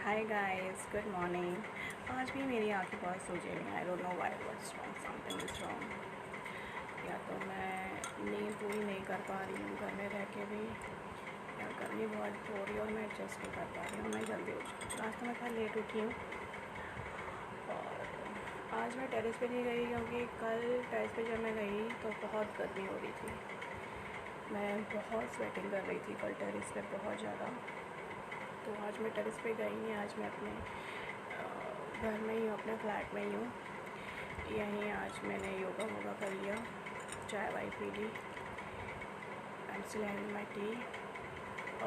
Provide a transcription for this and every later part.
Hi guys, good morning. आज भी मेरी आंखें बहुत सूजी हुई हैं। आई don't know why, what's wrong, something is wrong. या तो मैं नींद पूरी नहीं कर पा रही हूँ घर में रह के भी, या गर्मी बहुत हो रही है और मैं एडजस्ट नहीं कर पा रही हूँ। मैं जल्दी उठ, आज तो मैं थोड़ा लेट उठी हूँ। और आज मैं टेरेस पे नहीं गई क्योंकि कल टेरेस पे जब मैं गई तो बहुत गर्मी हो रही थी। मैं बहुत स्वेटिंग कर रही थी कल टेरेस पे बहुत ज़्यादा। तो आज मैं टेरेस पे गई नहीं। आज मैं अपने घर में ही हूँ, अपने फ्लैट में ही हूँ। यहीं आज मैंने योगा वोगा कर लिया, चाय वाय पी ली। I am still having my tea.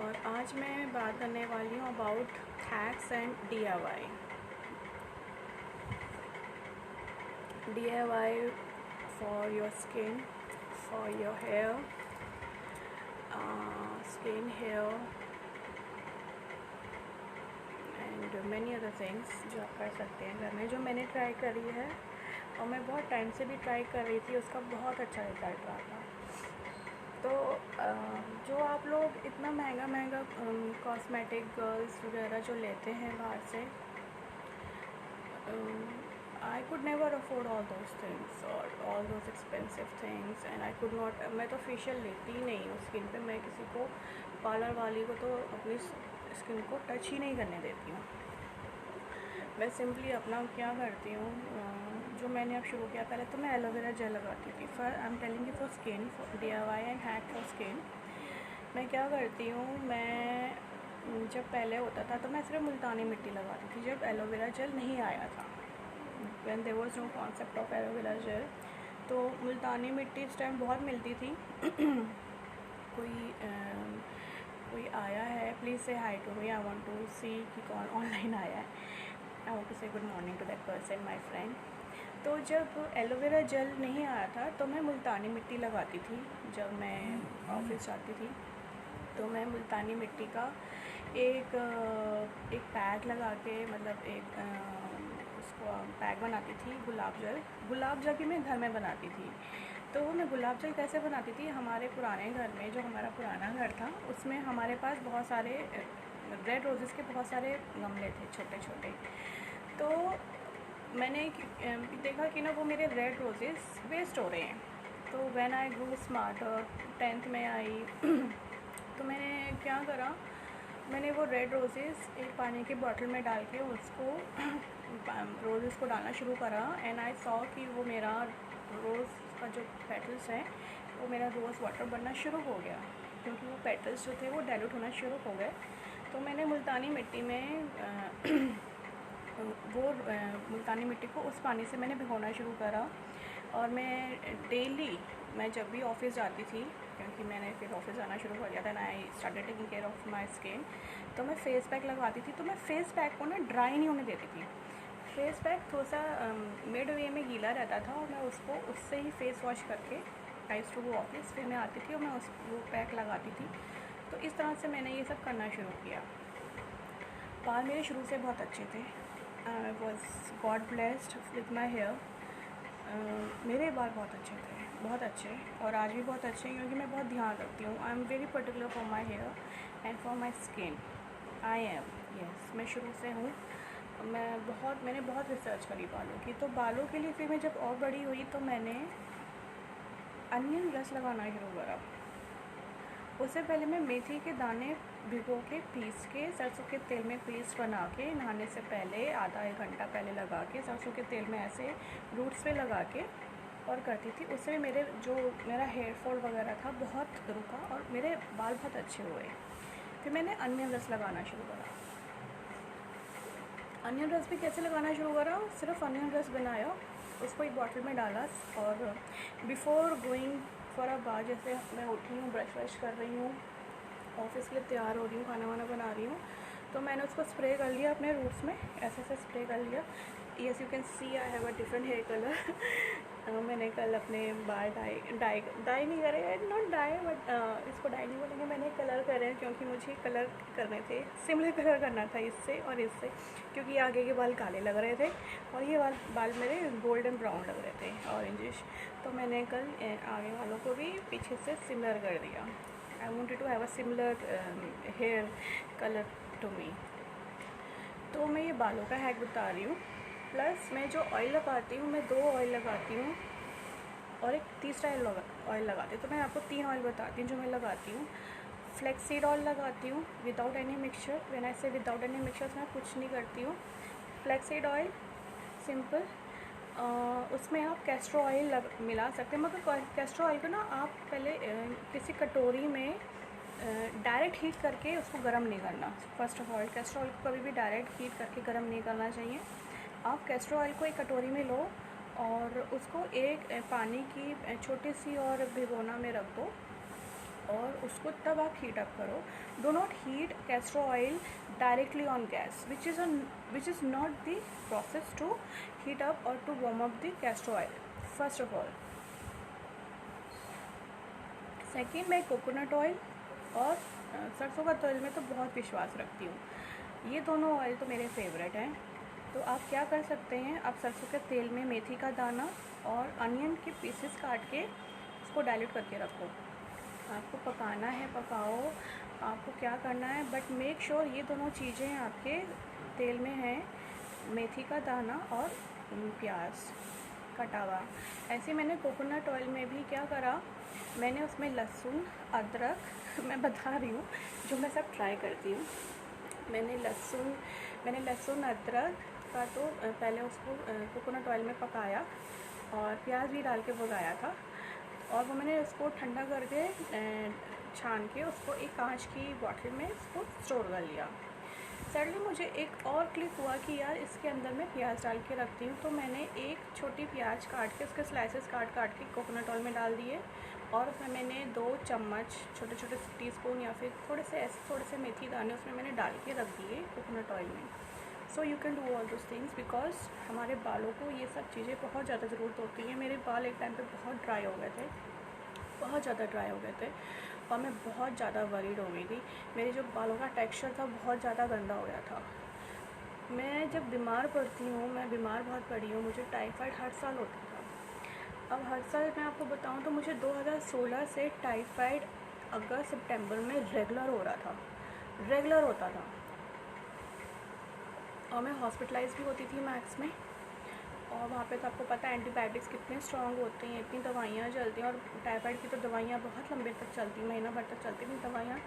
और आज मैं बात करने वाली हूँ about hacks and DIY for your skin, for your hair, skin, hair and many other things जो आप कर सकते हैं घर में, जो मैंने ट्राई करी है और मैं बहुत टाइम से भी ट्राई कर रही थी। उसका बहुत अच्छा रिजल्ट रहा था। तो जो आप लोग इतना महंगा महंगा कॉस्मेटिक गर्ल्स वगैरह जो लेते हैं बाहर से, I could never afford all those things और all those expensive things and I could not. मैं तो फेशियल लेती ही नहीं हूँ स्किन पे। मैं किसी को, पार्लर वाली को तो अपनी स्किन को टच ही नहीं करने देती हूँ। मैं सिंपली अपना क्या करती हूँ, जो मैंने अब शुरू किया, पहले तो मैं एलोवेरा जेल लगाती थी। For I am telling you for skin, for DIY and hack for skin. मैं क्या करती हूँ, मैं जब पहले होता था तो मैं सिर्फ मुल्तानी मिट्टी लगाती थी जब एलोवेरा जेल नहीं आया था, when there was no concept of aloe vera gel. तो मुल्तानी मिट्टी इस टाइम बहुत मिलती थी। कोई आया है, please say hi to me, I want to see कि कौन ऑनलाइन आया है। I want to say good morning to that person, my friend. तो जब एलोवेरा जेल नहीं आया था तो मैं मुल्तानी मिट्टी लगाती थी। जब मैं ऑफिस जाती थी तो मैं मुल्तानी मिट्टी का एक पैक लगा के, मतलब उसको पैक बनाती थी। गुलाब जल भी मैं घर में बनाती थी। तो मैं गुलाब जल कैसे बनाती थी, हमारे पुराने घर में, जो हमारा पुराना घर था, उसमें हमारे पास बहुत सारे रेड रोज़ेस के बहुत सारे गमले थे, छोटे छोटे। तो मैंने देखा कि ना वो मेरे रेड रोज़ेस वेस्ट हो रहे हैं। तो when I Guru smarter, 10th में आई तो मैंने क्या करा, मैंने वो रेड रोज़ेस एक पानी की बॉटल में डाल के उसको रोज़ेस को डालना शुरू करा। एंड आई सॉ कि वो मेरा रोज़ का जो पेटल्स है वो मेरा रोज़ वाटर बनना शुरू हो गया, क्योंकि वो पेटल्स जो थे वो डाइल्यूट होना शुरू हो गए। तो मैंने मुल्तानी मिट्टी में मुल्तानी मिट्टी को उस पानी से मैंने भिगोना शुरू करा। और मैं डेली, मैं जब भी ऑफ़िस जाती थी, क्योंकि मैंने फिर ऑफिस जाना शुरू कर दिया था, I started taking care of my skin, तो मैं फ़ेस पैक लगवाती थी। तो मैं फ़ेस पैक को ना ड्राई नहीं होने देती थी। फ़ेस पैक थोड़ा सा मिड वे में गीला रहता था और मैं उसको उससे ही फ़ेस वॉश करके आई टू गो ऑफिस, फिर मैं आती थी और मैं वो पैक लगाती थी। तो इस तरह से मैंने ये सब करना शुरू किया। बाल मेरे शुरू से बहुत अच्छे थे। I was god blessed with my hair. मेरे बाल बहुत अच्छे थे, बहुत अच्छे, और आज भी बहुत अच्छे हैं, क्योंकि मैं बहुत ध्यान रखती हूँ। I am very particular for my hair and for my skin. I am, yes, मैं शुरू से हूँ। मैंने बहुत रिसर्च करी बालों की। तो बालों के लिए फिर मैं जब और बड़ी हुई तो मैंने अनियन रस लगाना शुरू करा। उससे पहले मैं मेथी के दाने भिगो के पीस के सरसों के तेल में पेस्ट बना के नहाने से पहले आधा एक घंटा पहले लगा के सरसों के तेल में ऐसे रूट्स पे लगा के और करती थी। उससे मेरा हेयर फॉल वगैरह था बहुत रुका और मेरे बाल बहुत अच्छे हुए। फिर मैंने अनियन रस लगाना शुरू करा। अनियन रस भी कैसे लगाना शुरू करा, सिर्फ अनियन रस बनाया, उसको एक बॉटल में डाला, और before going for a bath, जैसे मैं उठी हूँ, ब्रश व्रश कर रही हूँ, ऑफिस के लिए तैयार हो रही हूँ, खाना वाना बना रही हूँ, तो मैंने उसको स्प्रे कर लिया अपने रूट्स में, ऐसे स्प्रे कर लिया। Yes, you can see I have a different hair colour. मैंने कल अपने बाल डाई नहीं करे, नॉट डाई, बट इसको डाई नहीं बोलेंगे, मैंने कलर करे, क्योंकि मुझे कलर करने थे, सिमिलर कलर करना था इससे और इससे, क्योंकि आगे के बाल काले लग रहे थे और ये बाल मेरे गोल्डन ब्राउन लग रहे थे, ऑरेंजिश। तो मैंने कल आगे वालों को भी पीछे से सिमिलर कर दिया। I wanted to have a similar hair color to me. तो मैं ये बालों का हैक बता रही हूँ। प्लस मैं जो ऑयल लगाती हूँ, मैं 2 ऑयल लगाती हूँ और एक तीसरा ऑयल लगाती हूँ। तो मैं आपको 3 ऑयल बताती हूँ जो मैं लगाती हूँ। फ्लैक्सीड ऑयल लगाती हूँ without any mixture. When I से विदाउट एनी मिक्सचर मैं कुछ नहीं करती हूँ। फ्लैक्सीड ऑयल सिंपल, उसमें आप कैस्टर ऑयल मिला सकते हैं, मगर कैस्टर ऑयल को ना आप पहले किसी कटोरी में डायरेक्ट हीट करके उसको गर्म नहीं करना। First of all castor oil को कभी भी डायरेक्ट हीट करके गर्म नहीं करना चाहिए। आप कैस्टर ऑयल को एक कटोरी में लो और उसको एक पानी की छोटी सी और भिगोना में रख दो और उसको तब आप हीट अप करो। Do not heat castor oil directly on gas, which is not the process to heat up और to warm up the castor oil first of all. Second, मैं कोकोनट ऑयल और सरसों का तेल में तो बहुत विश्वास रखती हूँ। ये दोनों ऑयल तो मेरे फेवरेट हैं। तो आप क्या कर सकते हैं, आप सरसों के तेल में मेथी का दाना और अनियन के पीसेस काट के उसको डाइल्यूट करके रखो। आपको पकाना है पकाओ, आपको क्या करना है, बट मेक श्योर ये दोनों चीज़ें आपके तेल में हैं, मेथी का दाना और प्याज कटा हुआ। ऐसे मैंने कोकोनट ऑयल में भी क्या करा, मैंने उसमें लहसुन अदरक मैं बता रही हूँ जो मैं सब ट्राई करती हूँ। मैंने लहसुन अदरक का तो पहले उसको कोकोनट ऑयल में पकाया और प्याज भी डाल के पकाया था और वो मैंने उसको ठंडा करके छान के उसको एक कांच की बॉटल में उसको स्टोर कर लिया। सडनली मुझे एक और क्लिक हुआ कि यार इसके अंदर मैं प्याज डाल के रखती हूँ। तो मैंने एक छोटी प्याज काट के उसके स्लाइसेस काट के कोकोनट ऑयल में डाल दिए और उसमें मैंने 2 चम्मच छोटे छोटे टीस्पून या फिर थोड़े से मेथी दाने उसमें मैंने डाल के रख दिए कोकोनट ऑयल में। So you can do all those things because हमारे बालों को ये सब चीज़ें बहुत ज़्यादा ज़रूरत होती है। मेरे बाल एक टाइम पे बहुत ड्राई हो गए थे, बहुत ज़्यादा ड्राई हो गए थे और मैं बहुत ज़्यादा वरीड हो गई थी। मेरे जो बालों का टेक्सचर था बहुत ज़्यादा गंदा हो गया था। मैं जब बीमार पड़ती हूँ, मैं बीमार बहुत पड़ी हूँ, मुझे टाइफाइड हर साल होता था। अब हर साल मैं आपको बताऊँ तो मुझे 2016 से टाइफाइड अगस्त सितंबर में रेगुलर होता था और मैं हॉस्पिटलाइज भी होती थी मैक्स में। और वहाँ पे तो आपको पता है एंटीबायोटिक्स कितने स्ट्रॉन्ग होते हैं, इतनी दवाइयाँ चलती हैं और टाइफाइड की तो दवाइयाँ बहुत लंबे तक चलती हैं, महीना भर तक चलती थी दवाइयाँ।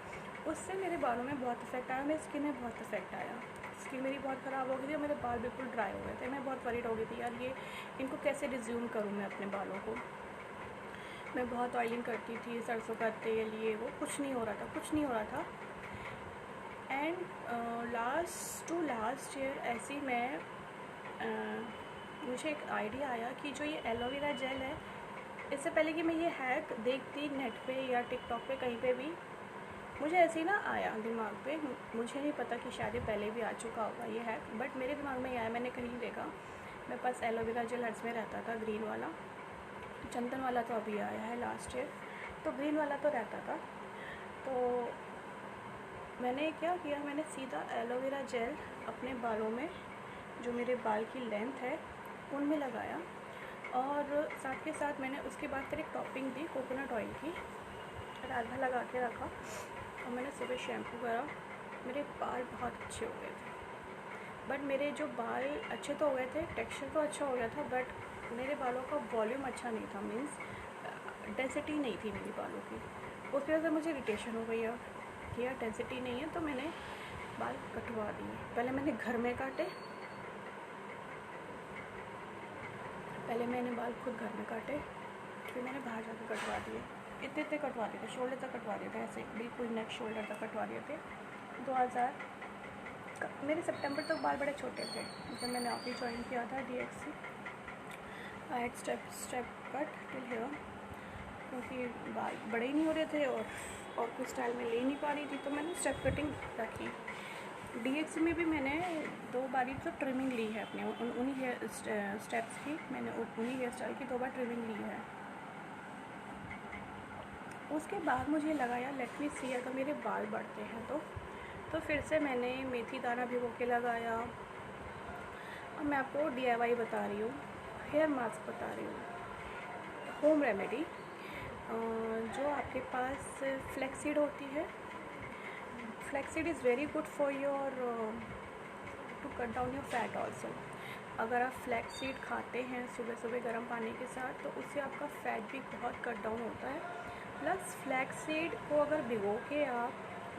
उससे मेरे बालों में बहुत इफेक्ट आया, मेरी स्किन में बहुत इफेक्ट आया। स्किन मेरी बहुत ख़राब हो गई थी और मेरे बाल बिल्कुल ड्राई हो गए थे। मैं बहुत वरीड हो गई थी यार, ये इनको कैसे रिज्यूम करूँ मैं अपने बालों को। मैं बहुत ऑयलिंग करती थी, सरसों का तेल ये वो, कुछ नहीं हो रहा था। एंड लास्ट ईयर ऐसे ही मैं मुझे एक आइडिया आया कि जो ये एलोवेरा जेल है, इससे पहले कि मैं ये हैक देखती नेट पे या टिकटॉक पे कहीं पे भी, मुझे ऐसे ही ना आया दिमाग पे। मुझे नहीं पता कि शायद ये पहले भी आ चुका होगा ये हैक, बट मेरे दिमाग में ये आया, मैंने कहीं देखा। मेरे पास एलोवेरा जेल हर्स में रहता था, ग्रीन वाला। चंदन वाला तो अभी आया है लास्ट ईयर, तो ग्रीन वाला तो रहता था। तो मैंने क्या किया, मैंने सीधा एलोवेरा जेल अपने बालों में, जो मेरे बाल की लेंथ है उनमें लगाया और साथ के साथ मैंने उसके बाद फिर एक टॉपिंग दी कोकोनट ऑयल की, रात भर लगा के रखा और मैंने सुबह शैम्पू करा। मेरे बाल बहुत अच्छे हो गए थे। बट मेरे जो बाल अच्छे तो हो गए थे, टेक्सचर तो अच्छा हो गया था, बट मेरे बालों का वॉल्यूम अच्छा नहीं था, मीन्स डेंसिटी नहीं थी मेरी बालों की। उसकी वजह से मुझे इरिटेशन हो गई कि यार डेंसिटी नहीं है, तो मैंने बाल कटवा दिए। पहले मैंने घर में काटे, मैंने बाल खुद घर में काटे, फिर मैंने बाहर जाकर कटवा दिए। इतने कटवा दिए थे, शोल्डर तक कटवा दिए थे, ऐसे बिल्कुल नेक शोल्डर तक कटवा दिए थे। 2000 मेरे सितंबर तक बाल बड़े छोटे थे जब मैंने ऑफिस ज्वाइन किया था DXC। I had step cut till here, क्योंकि बाल बड़े ही नहीं हो रहे थे और कुछ स्टाइल में ले नहीं पा रही थी, तो मैंने स्टेप कटिंग रखी। DXC में भी मैंने 2 बारी तो ट्रिमिंग ली है अपने उन्हीं हेयर स्टेप्स की, मैंने उन्हीं हेयर स्टाइल की 2 बार ट्रिमिंग ली है। उसके बाद मुझे लगा यार लेट मी सी, अगर मेरे बाल बढ़ते हैं तो फिर से मैंने मेथी दाना भिगो के लगाया। अब मैं आपको DIY बता रही हूँ, हेयर मास्क बता रही हूँ, होम रेमेडी। जो आपके पास फ्लैक्सीड होती है, flaxseed is very good for your to cut down your fat also. अगर आप फ्लैक्स सीड खाते हैं सुबह सुबह गर्म पानी के साथ तो उससे आपका फ़ैट भी बहुत कट डाउन होता है। प्लस फ्लैक्स सीड को अगर भिगो के आप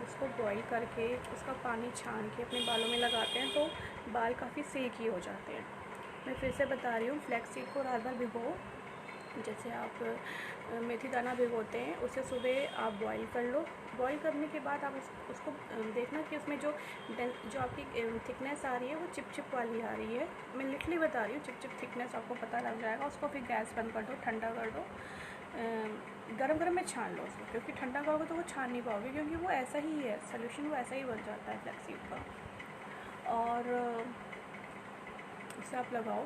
उसको बॉईल करके उसका पानी छान के अपने बालों में लगाते हैं तो बाल काफ़ी सिल्की हो जाते हैं। मैं फिर से बता रही हूँ, फ्लैक्स सीड को रात भर भिगो, जैसे आप मेथी दाना भिगोते हैं उसे सुबह आप बॉईल कर लो। बॉईल करने के बाद आप उसको देखना कि उसमें जो आपकी थिकनेस आ रही है वो चिप वाली आ रही है। मैं लिटरली बता रही हूँ, चिप थिकनेस आपको पता लग जाएगा। उसको फिर गैस बंद कर दो, ठंडा कर दो, गरम में छान लो उसको, क्योंकि ठंडा करोगे तो वो छान नहीं पाओगे, क्योंकि वो ऐसा ही है, सोल्यूशन वो ऐसा ही बन जाता है फ्लैक्स सीड का। और उसे आप लगाओ।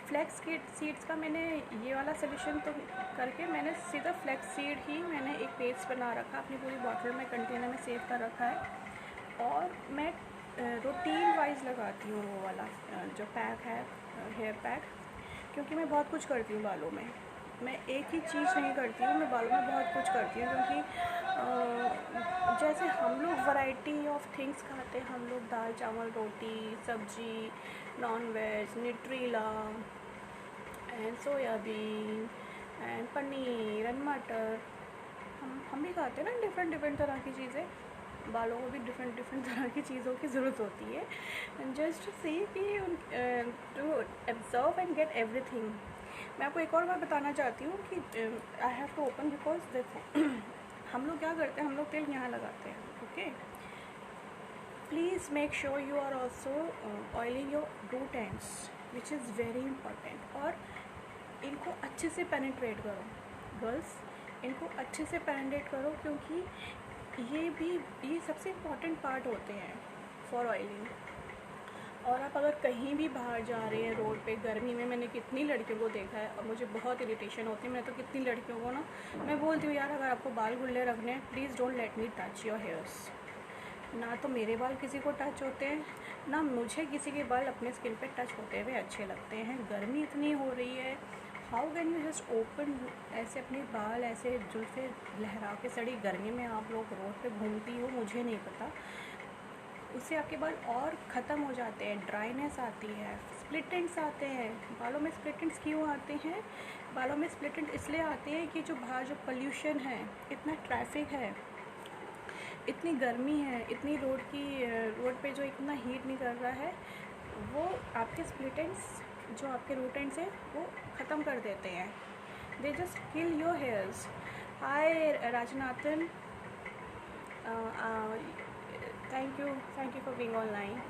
फ्लैक्स सीड्स का मैंने ये वाला सोल्यूशन तो करके मैंने सीधा फ्लैक्स सीड ही मैंने एक पेस्ट बना रखा, अपनी पूरी बॉटल में कंटेनर में सेव कर रखा है। और मैं रूटीन वाइज लगाती हूँ वो वाला जो पैक है, हेयर पैक, क्योंकि मैं बहुत कुछ करती हूँ बालों में। मैं एक ही चीज़ नहीं करती हूँ, मैं बालों में बहुत कुछ करती हूँ, क्योंकि जैसे हम लोग वैरायटी ऑफ थिंग्स खाते हैं, हम लोग दाल चावल रोटी सब्जी, non veg, Nutrela and soybean and paneer and मटर, हम भी खाते हैं ना डिफरेंट तरह की चीज़ें। बालों को भी डिफरेंट तरह की चीज़ों की ज़रूरत होती है, जस्ट टू सी कि to absorb and get everything. मैं आपको एक और बात बताना चाहती हूँ कि I have to open, because देखो हम लोग क्या करते हैं, हम लोग तेल यहाँ लगाते हैं, okay. Please make sure you are also oiling your root ends, which is very important. और इनको अच्छे से पेनिट्रेट करो गर्ल्स, इनको अच्छे से पेनिट्रेट करो, क्योंकि ये सबसे इम्पॉर्टेंट पार्ट होते हैं फॉर ऑयलिंग। और आप अगर कहीं भी बाहर जा रहे हैं रोड पे गर्मी में, मैंने कितनी लड़कियों को देखा है और मुझे बहुत इरिटेशन होती है। मैं तो कितनी लड़कियों को ना मैं बोलती हूँ, यार अगर आपको बाल खुले रखने हैं please don't let me touch your hairs. ना तो मेरे बाल किसी को टच होते हैं, ना मुझे किसी के बाल अपने स्किन पे टच होते हुए अच्छे लगते हैं। गर्मी इतनी हो रही है, how can you just open ऐसे अपने बाल ऐसे जुल्फ़े लहरा के, सड़ी गर्मी में आप लोग रोड पे घूमती हो, मुझे नहीं पता। उससे आपके बाल और ख़त्म हो जाते हैं, ड्राइनेस आती है, स्प्लिट एंड्स आते हैं। बालों में स्प्लिट एंड्स क्यों आते हैं? बालों में स्प्लिट एंड इसलिए आते हैं कि जो बाहर जो पोल्यूशन है, इतना ट्रैफिक है, इतनी गर्मी है, इतनी रोड पे जो इतना हीट निकल रहा है, वो आपके स्प्लिट एंड्स, जो आपके रूट एंड्स हैं, वो ख़त्म कर देते हैं। They just kill your hairs. Hi Rajnathan, thank you for being online.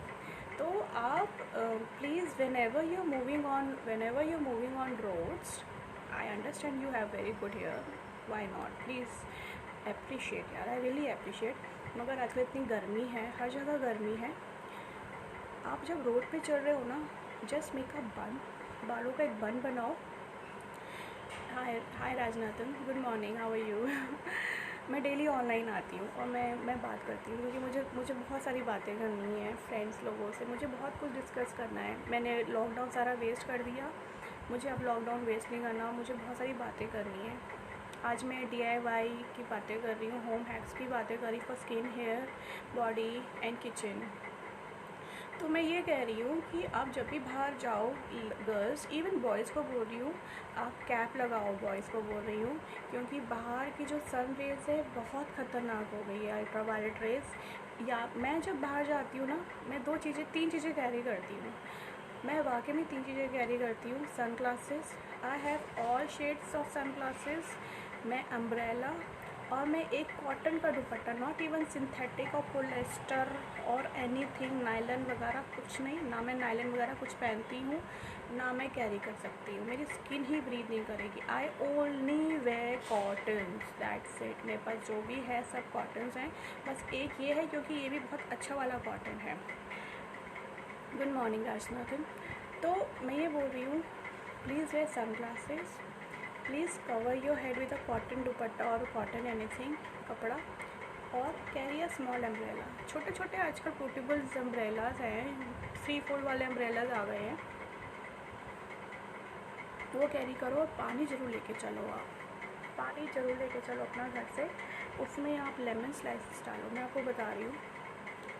तो आप please whenever you're moving on roads, I understand you have very good hair, why not, please appreciate यार, I really appreciate। मगर आजकल इतनी गर्मी है, हर जगह गर्मी है। आप जब रोड पे चल रहे हो ना, जस्ट मेक अ बन, बालों का एक बन बनाओ। Hi Rajnathan, good morning, how are you. मैं डेली ऑनलाइन आती हूँ और मैं बात करती हूँ, क्योंकि मुझे बहुत सारी बातें करनी है फ्रेंड्स लोगों से, मुझे बहुत कुछ डिस्कस करना है। मैंने लॉकडाउन सारा वेस्ट कर दिया, मुझे अब लॉकडाउन वेस्ट नहीं करना, मुझे बहुत सारी बातें करनी है। आज मैं DIY की बातें कर रही हूँ, होम हैक्स की बातें कर रही हूँ for skin, hair, body and kitchen. तो मैं ये कह रही हूँ कि आप जब भी बाहर जाओ, गर्ल्स, इवन बॉयज़ को बोल रही हूँ, आप कैप लगाओ। बॉयज़ को बोल रही हूँ, क्योंकि बाहर की जो सन रेज़ है बहुत ख़तरनाक हो गई है, अल्ट्रावायलेट रेज़। या मैं जब बाहर जाती हूँ ना, मैं तीन चीज़ें कैरी करती हूँ। मैं वाकई में 3 चीज़ें कैरी करती हूँ। Sun glasses, I have all shades of sun glasses, मैं अम्ब्रेला, और मैं एक कॉटन का दुपट्टा, नॉट इवन सिंथेटिक और पोलिएस्टर और एनीथिंग, नायलन वगैरह कुछ नहीं, ना मैं नायलन वगैरह कुछ पहनती हूँ, ना मैं कैरी कर सकती हूँ, मेरी स्किन ही ब्रीथ नहीं करेगी। I only wear cottons, that's it. मेरे पास जो भी है सब कॉटन्स हैं, बस एक ये है क्योंकि ये भी बहुत अच्छा वाला कॉटन है। Good morning Rajnathan. तो मैं ये बोल रही हूँ, please wear sunglasses, please cover your head with a cotton dupatta और कॉटन एनीथिंग कपड़ा, और कैरी अ स्मॉल अम्ब्रेला। छोटे छोटे आजकल पोर्टेबल अम्ब्रेलाज हैं, 3 फोल्ड वाले अम्ब्रेलाज आ गए हैं, वो कैरी करो। और पानी ज़रूर लेके चलो, आप पानी ज़रूर लेके चलो अपना घर से, उसमें आप लेमन स्लाइसेस डालो। मैं आपको बता रही हूँ,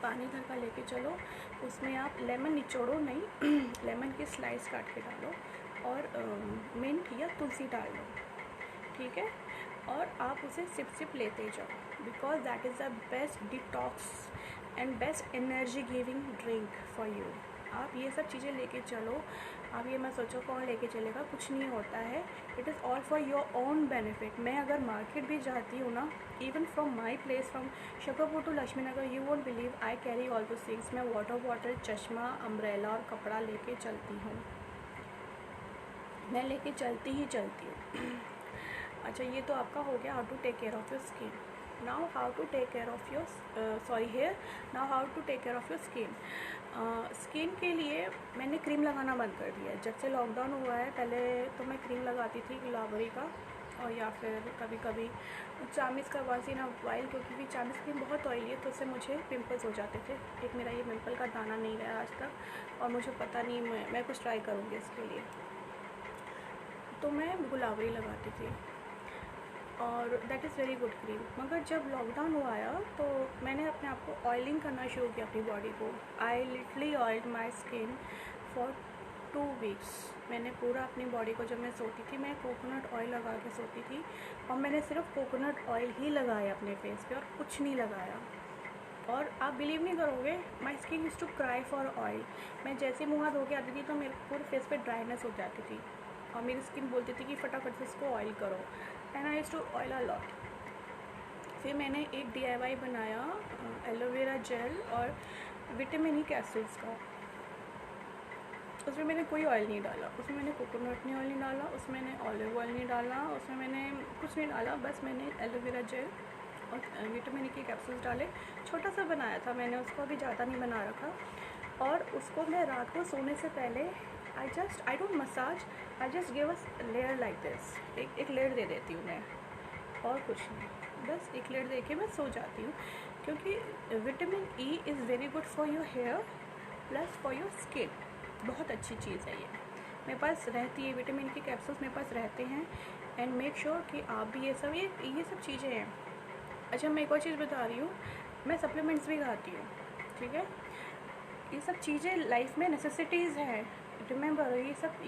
पानी घर का लेके चलो, उसमें आप लेमन निचोड़ो नहीं लेमन की स्लाइस काट के डालो और मिंट या तुलसी डाल लो, ठीक है। और आप उसे सिप सिप लेते जाओ, because that is the best detox and best energy giving drink for you. आप ये सब चीज़ें लेके चलो। आप ये मत सोचो कौन लेके चलेगा, कुछ नहीं होता है। It is all for your own benefit. मैं अगर मार्केट भी जाती हूँ ना, even from my place from Shakarpur to Laxmi Nagar, you won't believe I carry all दो थिंग्स। मैं वाटर बॉटल, चश्मा, अम्ब्रेला और कपड़ा लेके चलती हूँ। मैं लेके चलती ही चलती हूँ। अच्छा, ये तो आपका हो गया how to take care of your skin. Now how to take care of your hair. Now how to take care of your skin. Skin के लिए मैंने क्रीम लगाना बंद कर दिया है। जब से लॉकडाउन हुआ है, पहले तो मैं क्रीम लगाती थी गुलाबरी का, और या फिर कभी कभी चामिस का वंस इन अ वाइल, क्योंकि चामिस क्रीम बहुत ऑयली है तो उससे मुझे पिंपल्स हो जाते थे। एक मेरा ये पिंपल का दाना नहीं गया आज तक, और मुझे पता नहीं, मैं कुछ ट्राई करूँगी इसके लिए। तो मैं गुलाबरी लगाती थी और that is very good cream. मगर जब लॉकडाउन हुआ आया तो मैंने अपने आप को ऑयलिंग करना शुरू किया अपनी बॉडी को। I literally oiled my skin for 2 weeks. मैंने पूरा अपनी बॉडी को, जब मैं सोती थी मैं कोकोनट ऑयल लगा के सोती थी, और मैंने सिर्फ कोकोनट ऑयल ही लगाया अपने फेस पे और कुछ नहीं लगाया। और आप बिलीव नहीं करोगे, my skin is to cry for oil. मैं जैसे मुँह हाथ धो के आती थी तो मेरे पूरे फेस पे ड्राइनेस हो जाती थी, और मेरी स्किन बोलती थी कि फटाफट से इसको ऑयल करो, and I used to oil a lot. फिर मैंने एक DIY बनाया एलोवेरा जेल और विटामिन ई कैप्सूल्स का। उसमें मैंने कोई ऑयल नहीं डाला, उसमें मैंने कोकोनट ऑयल नहीं डाला, उसमें मैंने ऑलिव ऑयल नहीं डाला, उसमें मैंने कुछ नहीं डाला। बस मैंने एलोवेरा जेल और विटामिन ई के कैप्सूल्स डाले। छोटा सा बनाया था मैंने उसको, अभी ज़्यादा नहीं बना रखा। और उसको मैं रात को सोने से पहले I don't massage, I just give a layer like this. एक लेयर दे देती हूँ मैं, और कुछ नहीं, बस एक लेयर दे के मैं सो जाती हूँ। क्योंकि vitamin E is very good for your here plus for your skin. बहुत अच्छी चीज़ है ये, मेरे पास रहती है। विटामिन के कैप्सूल्स मेरे पास रहते हैं, एंड मेक श्योर कि आप भी ये सब चीज़ें हैं। अच्छा, मैं एक और चीज़ बता रही हूँ, मैं सप्लीमेंट्स भी खाती हूँ, ठीक है। ये सब चीज़ें लाइफ में नेसेसिटीज़ हैं। रिमेंबर, ये सब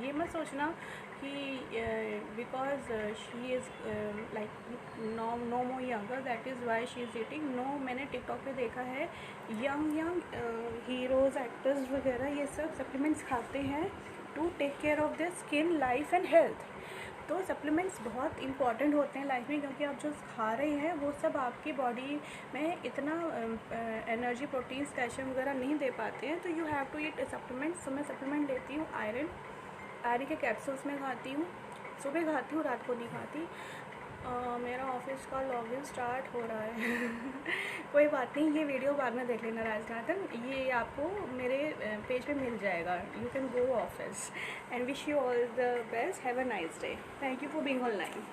ये मत सोचना कि because she is like no more younger that is why she is eating. No, मैंने टिकटॉक पे देखा है यंग हीरोज़, एक्टर्स वगैरह ये सब सप्लीमेंट्स खाते हैं to take care of their skin, life and health. तो सप्लीमेंट्स बहुत इंपॉर्टेंट होते हैं लाइफ में, क्योंकि आप जो खा रहे हैं वो सब आपकी बॉडी में इतना एनर्जी, प्रोटीन्स, कैल्शियम वगैरह नहीं दे पाते हैं। तो you have to eat supplements. तो मैं सप्लीमेंट लेती हूँ आयरन के कैप्सूल्स में खाती हूँ, सुबह खाती हूँ, रात को नहीं खाती। मेरा ऑफिस का लॉगिन स्टार्ट हो रहा है कोई बात नहीं, ये वीडियो बाद में देख लेना राजनाथन, ये आपको मेरे पेज पे मिल जाएगा। You can go office and wish you all the best, have a nice day, thank you for being online.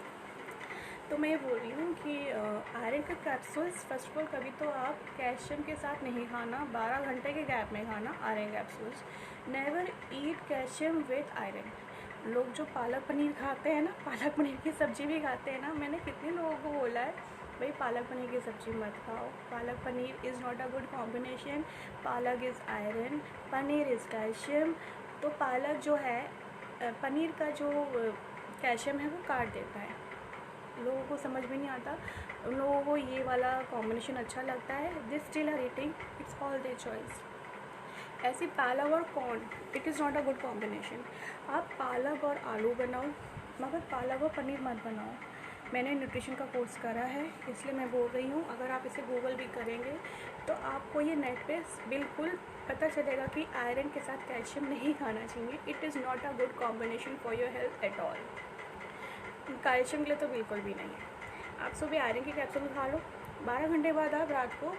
तो मैं ये बोल रही हूँ कि आयरन के कैप्सूल्स, फर्स्ट ऑफ ऑल कभी तो आप कैल्शियम के साथ नहीं खाना, 12 घंटे के गैप में खाना iron capsules. Never eat calcium with iron. लोग जो पालक पनीर खाते हैं ना, पालक पनीर की सब्ज़ी भी खाते हैं ना, मैंने कितने लोगों को बोला है भाई पालक पनीर की सब्ज़ी मत खाओ, palak paneer is not a good combination. Palak is iron, paneer is calcium. तो पालक जो है, पनीर का जो कैल्शियम है वो काट देता है। लोगों को समझ में नहीं आता, उन लोगों को ये वाला कॉम्बिनेशन अच्छा लगता है। This still are eating, it's all their choice. ऐसी पालक और corn, it is not a good combination. आप पालक और आलू बनाओ, मगर पालक और पनीर मत बनाओ। मैंने न्यूट्रिशन का कोर्स करा है, इसलिए मैं बोल रही हूँ, अगर आप इसे गूगल भी करेंगे तो आपको ये नेट पे बिल्कुल पता चलेगा कि आयरन के साथ कैल्शियम नहीं खाना चाहिए। It is not a good combination for your health at all. Calcium के लिए तो बिल्कुल भी नहीं है। आप सुबह आयरन की कैप्सूल खा लो, 12 घंटे बाद आप रात को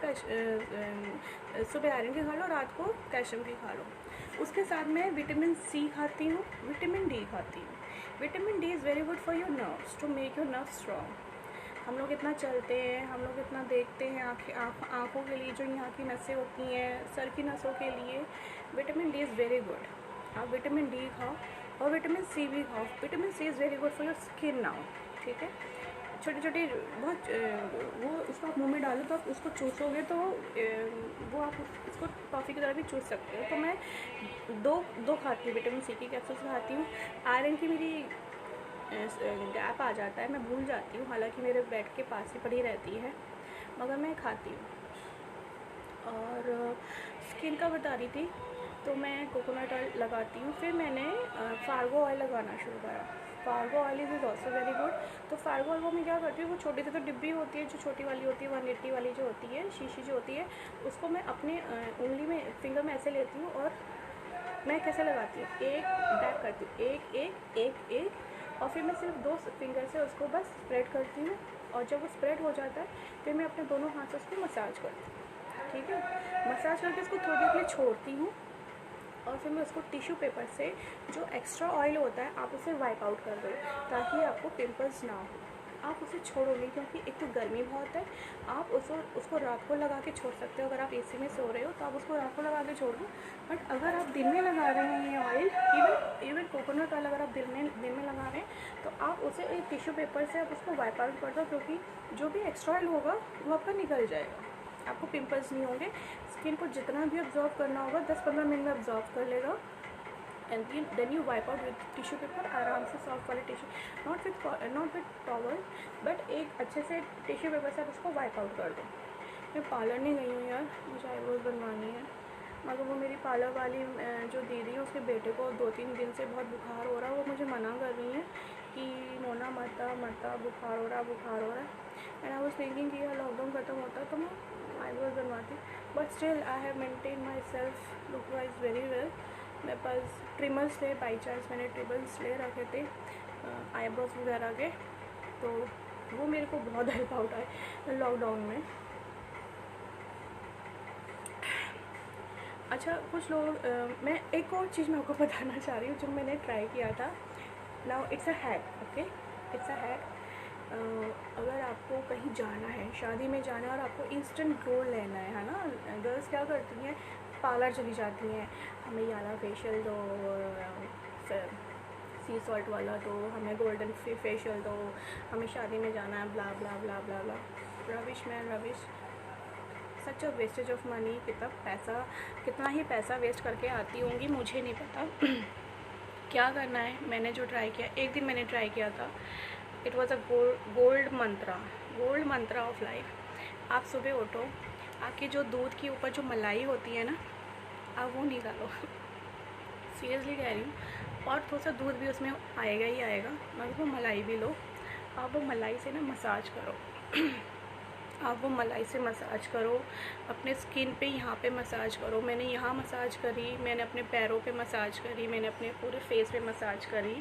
सुबह आयरन की खा लो, रात को कैल्शियम की खा लो। उसके साथ मैं विटामिन सी खाती हूँ, विटामिन डी खाती हूँ। Vitamin D is very good for your nerves, to make your nerves strong. हम लोग इतना चलते हैं, हम लोग इतना देखते हैं, आँखों के लिए जो यहाँ की नसें होती हैं, सर की नसों के लिए vitamin D is very good. आप विटामिन डी खाओ और विटामिन सी भी खाओ। Vitamin C is very good for your skin now, ठीक है। छोटी छोटी बहुत वो उसको आप मुंह में डालो तो आप उसको चूसोगे तो वो आप उसको टॉफ़ी की तरह भी चूस सकते हो। तो मैं दो खाती हूँ, विटामिन सी की कैप्सूल्स खाती हूँ। आयरन की मेरी गैप आ जाता है, मैं भूल जाती हूँ, हालांकि मेरे बेड के पास ही पड़ी रहती है, मगर मैं खाती हूँ। और स्किन का बता रही थी, तो मैं कोकोनट ऑयल लगाती हूँ। फिर मैंने फार्गो ऑयल लगाना शुरू करा। Fargo oil is also very good. तो फार्गो ऑयल को मैं क्या करती हूँ, वो छोटी सी तो डिब्बी होती है, जो छोटी वाली होती है 180 वाली जो होती है, शीशी जो होती है, उसको मैं अपने उंगली में, फिंगर में ऐसे लेती हूँ और मैं कैसे लगाती हूँ, एक बैक करती हूँ, एक एक एक एक, और फिर मैं सिर्फ 2 फिंगर से उसको बस स्प्रेड करती हूँ। और जब वो स्प्रेड हो जाता है फिर मैं अपने दोनों हाथ से उसको मसाज करती हूँ। ठीक है, मसाज करके उसको थोड़ी देर के लिए छोड़ती हूँ और फिर मैं उसको टिश्यू पेपर से, जो एक्स्ट्रा ऑयल होता है, आप उसे वाइप आउट कर दो ताकि आपको पिंपल्स ना हो। आप उसे छोड़ोगे क्योंकि एक तो गर्मी बहुत है, आप उसको रात को लगा के छोड़ सकते हो। अगर आप एसी में सो रहे हो तो आप उसको रात को लगा के छोड़ दो। बट अगर आप दिन में लगा रहे हैं ये ऑयल, इवन कोकोनट ऑयल अगर आप दिन में लगा रहे हैं, तो आप उसे एक टिश्यू पेपर से आप उसको वाइप आउट कर दो, क्योंकि जो भी एक्स्ट्रा ऑयल होगा वो आपका निकल जाएगा, आपको पिंपल्स नहीं होंगे। स्किन को जितना भी ऑब्जॉर्व करना होगा 10-15 मिनट में ऑब्जॉर्व कर लेगा। And then you wipe out with tissue paper, आराम से सॉफ्ट वाले tissue, not with towel, but एक अच्छे से टिश्यू पेपर से आप उसको वाइप आउट कर दो। मैं पार्लर नहीं गई हूँ यार, मुझे आईब्रोज बनवानी है, मगर वो मेरी पार्लर वाली जो दीदी है, उसके बेटे को 2-3 दिन से बहुत बुखार हो रहा है। वो मुझे मना कर रही है कि मोना मता बुखार हो रहा है। एंड आई वाज थिंकिंग कि यार लॉकडाउन खत्म होता तो मैं आईब्रोज बनवाती, but still I have maintain my self look wise very well. मेरे पास ट्रिमर्स थे, बाई चांस मैंने ट्रिमर्स ले रखे थे आईब्रोज वगैरह के, तो वो मेरे को बहुत हेल्प आउट आए लॉकडाउन में। अच्छा, कुछ लोग मैं एक और चीज़ मैं आपको बताना चाह रही हूँ जो मैंने ट्राई किया था। Now it's a hack, okay, it's a hack. अगर आपको कहीं जाना है, शादी में जाना है और आपको इंस्टेंट ग्लो लेना है ना, गर्ल्स क्या करती हैं, पार्लर चली जाती हैं, हमें ये वाला फेशियल दो, सी सॉल्ट वाला दो, हमें गोल्डन फेशियल दो, हमें शादी में जाना है, blah blah blah blah blah. Ravish man Ravish, such a wastage of money. कितना ही पैसा वेस्ट करके आती होंगी मुझे नहीं पता। क्या करना है, मैंने जो ट्राई किया, एक दिन मैंने ट्राई किया था, it was a gold Mantra of life. आप सुबह उठो, आपकी जो दूध के ऊपर जो मलाई होती है ना, आप वो निकालो, सीरियसली कह रही हूँ, और थोड़ा सा दूध भी उसमें आएगा ही आएगा, मगर वो मलाई भी लो, आप वो मलाई से ना मसाज करो। आप वो मलाई से मसाज करो, अपने स्किन पे, यहाँ पे मसाज करो। मैंने यहाँ मसाज करी, मैंने अपने पैरों पे मसाज करी, मैंने अपने पूरे फेस पे मसाज करी,